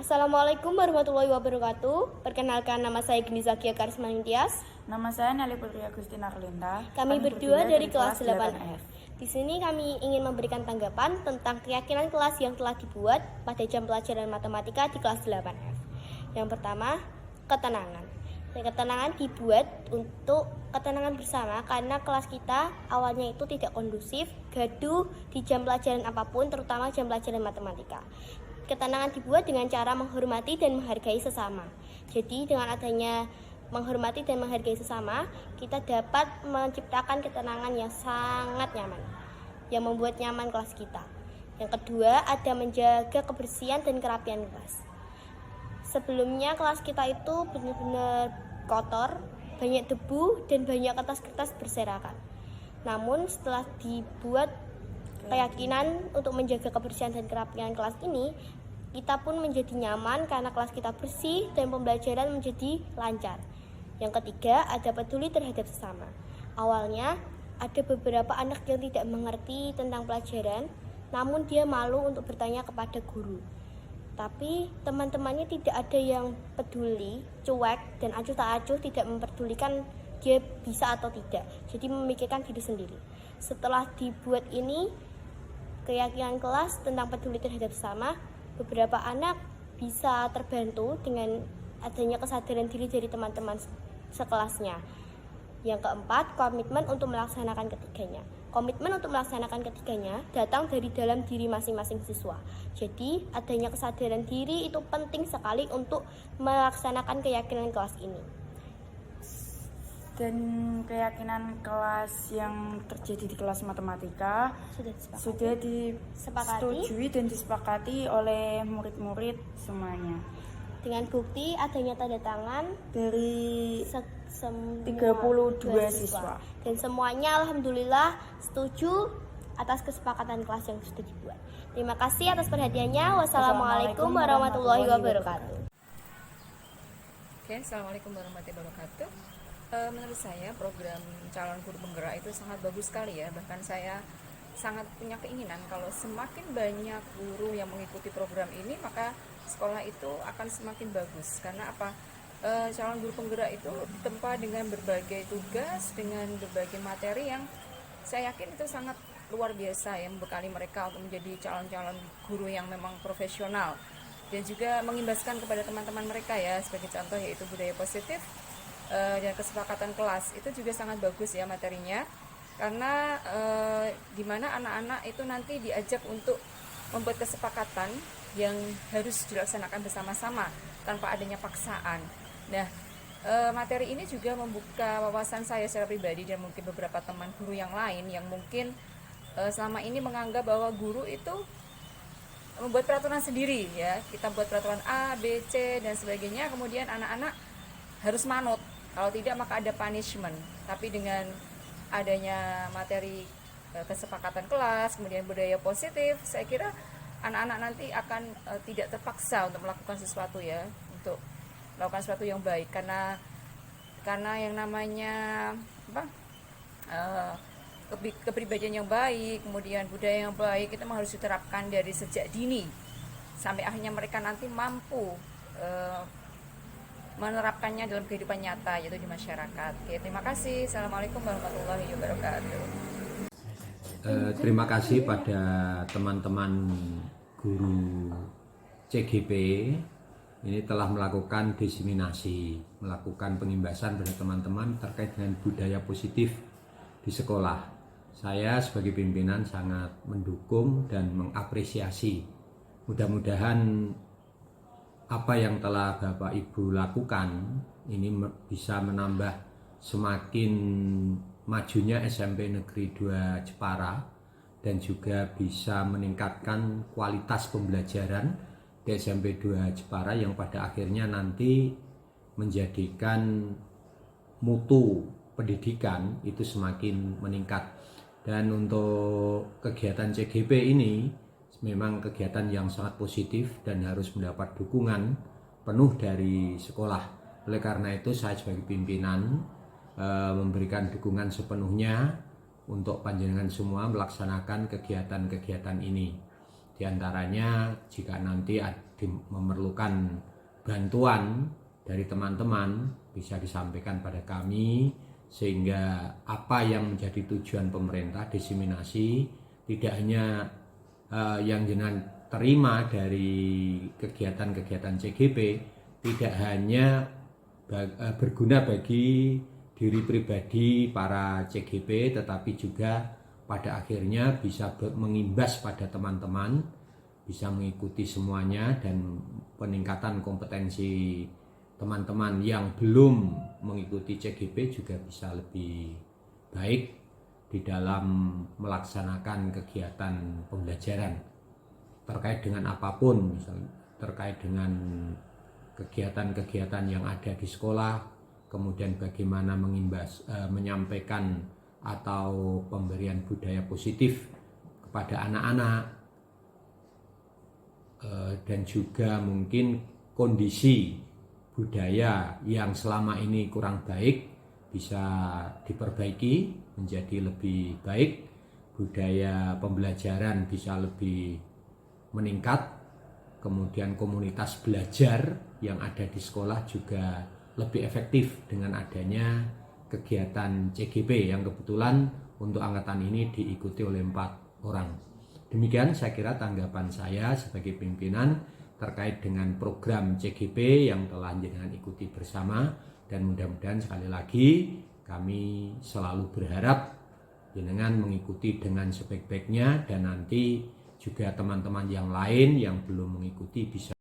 Assalamualaikum warahmatullahi wabarakatuh. Perkenalkan, nama saya Geni Zakia Karisma Ningtyas. Nama saya Nelly Putri Agustina Arlinda. Kami berdua dari kelas 8F. Di sini kami ingin memberikan tanggapan tentang keyakinan kelas yang telah dibuat pada jam pelajaran matematika di kelas 8F. Yang pertama, ketenangan. Ketenangan dibuat untuk ketenangan bersama karena kelas kita awalnya itu tidak kondusif, gaduh di jam pelajaran apapun, terutama jam pelajaran matematika. Ketenangan dibuat dengan cara menghormati dan menghargai sesama. Jadi dengan adanya menghormati dan menghargai sesama, kita dapat menciptakan ketenangan yang sangat nyaman, yang membuat nyaman kelas kita. Yang kedua, ada menjaga kebersihan dan kerapian kelas. Sebelumnya kelas kita itu benar-benar kotor, banyak debu dan banyak kertas-kertas berserakan. Namun setelah dibuat keyakinan untuk menjaga kebersihan dan kerapian kelas ini, kita pun menjadi nyaman karena kelas kita bersih dan pembelajaran menjadi lancar. Yang ketiga, ada peduli terhadap sesama. Awalnya ada beberapa anak yang tidak mengerti tentang pelajaran, namun dia malu untuk bertanya kepada guru. Tapi teman-temannya tidak ada yang peduli, cuek, dan acuh tak acuh tidak memperdulikan dia bisa atau tidak. Jadi memikirkan diri sendiri. Setelah dibuat ini, keyakinan kelas tentang peduli terhadap sesama, beberapa anak bisa terbantu dengan adanya kesadaran diri dari teman-teman sekelasnya. Yang keempat, komitmen untuk melaksanakan ketiganya. Komitmen untuk melaksanakan ketiganya datang dari dalam diri masing-masing siswa. Jadi, adanya kesadaran diri itu penting sekali untuk melaksanakan keyakinan kelas ini. Dan keyakinan kelas yang terjadi di kelas matematika sudah disetujui dan disepakati oleh murid-murid semuanya. Dengan bukti adanya tanda tangan dari 32 siswa. Dan semuanya alhamdulillah setuju atas kesepakatan kelas yang sudah dibuat. Terima kasih atas perhatiannya. Wassalamualaikum warahmatullahi wabarakatuh. Oke, assalamualaikum warahmatullahi wabarakatuh. Menurut saya program calon guru penggerak itu sangat bagus sekali ya. Bahkan saya sangat punya keinginan kalau semakin banyak guru yang mengikuti program ini, maka sekolah itu akan semakin bagus. Karena apa? Calon guru penggerak itu ditempa dengan berbagai tugas, dengan berbagai materi yang saya yakin itu sangat luar biasa ya, membekali mereka untuk menjadi calon-calon guru yang memang profesional, dan juga mengimbaskan kepada teman-teman mereka ya, sebagai contoh yaitu budaya positif dan kesepakatan kelas. Itu juga sangat bagus ya materinya, karena dimana anak-anak itu nanti diajak untuk membuat kesepakatan yang harus dilaksanakan bersama-sama tanpa adanya paksaan. Nah, materi ini juga membuka wawasan saya secara pribadi dan mungkin beberapa teman guru yang lain yang mungkin selama ini menganggap bahwa guru itu membuat peraturan sendiri ya. Kita buat peraturan A, B, C dan sebagainya, kemudian anak-anak harus manut. Kalau tidak maka ada punishment. Tapi dengan adanya materi kesepakatan kelas, kemudian budaya positif, saya kira anak-anak nanti akan tidak terpaksa untuk melakukan sesuatu ya, untuk melakukan sesuatu yang baik, karena yang namanya kepribadian yang baik, kemudian budaya yang baik itu memang harus diterapkan dari sejak dini sampai akhirnya mereka nanti mampu menerapkannya dalam kehidupan nyata, yaitu di masyarakat. Oke, terima kasih. Assalamualaikum warahmatullahi wabarakatuh. Terima kasih pada teman-teman guru CGP ini telah melakukan diseminasi, melakukan pengimbasan pada teman-teman terkait dengan budaya positif di sekolah. Saya sebagai pimpinan sangat mendukung dan mengapresiasi. Mudah-mudahan apa yang telah Bapak Ibu lakukan ini bisa menambah semakin majunya SMP Negeri 2 Jepara dan juga bisa meningkatkan kualitas pembelajaran di SMP 2 Jepara yang pada akhirnya nanti menjadikan mutu pendidikan itu semakin meningkat. Dan untuk kegiatan CGP ini memang kegiatan yang sangat positif dan harus mendapat dukungan penuh dari sekolah. Oleh karena itu saya sebagai pimpinan memberikan dukungan sepenuhnya untuk panjenengan semua melaksanakan kegiatan-kegiatan ini. Di antaranya jika nanti memerlukan bantuan dari teman-teman bisa disampaikan pada kami, sehingga apa yang menjadi tujuan pemerintah diseminasi tidak hanya yang jenengan terima dari kegiatan-kegiatan CGP tidak hanya berguna bagi diri pribadi para CGP, tetapi juga pada akhirnya bisa mengimbas pada teman-teman, bisa mengikuti semuanya, dan peningkatan kompetensi teman-teman yang belum mengikuti CGP juga bisa lebih baik di dalam melaksanakan kegiatan pembelajaran terkait dengan apapun, misalnya terkait dengan kegiatan-kegiatan yang ada di sekolah, kemudian bagaimana menyampaikan atau pemberian budaya positif kepada anak-anak, dan juga mungkin kondisi budaya yang selama ini kurang baik bisa diperbaiki menjadi lebih baik, budaya pembelajaran bisa lebih meningkat, kemudian komunitas belajar yang ada di sekolah juga lebih efektif dengan adanya kegiatan CGP yang kebetulan untuk angkatan ini diikuti oleh 4 orang. Demikian saya kira tanggapan saya sebagai pimpinan terkait dengan program CGP yang telah jenengan ikuti bersama, dan mudah-mudahan sekali lagi kami selalu berharap jenengan mengikuti dengan sebaik-baiknya, dan nanti juga teman-teman yang lain yang belum mengikuti bisa.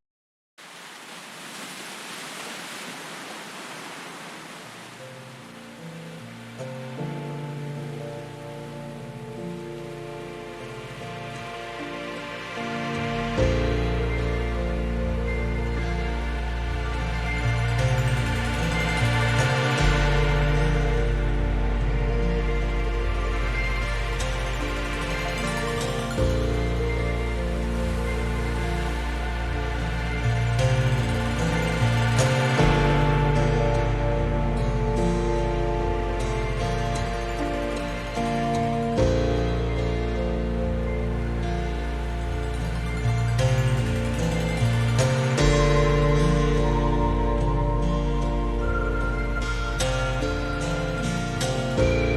kasih.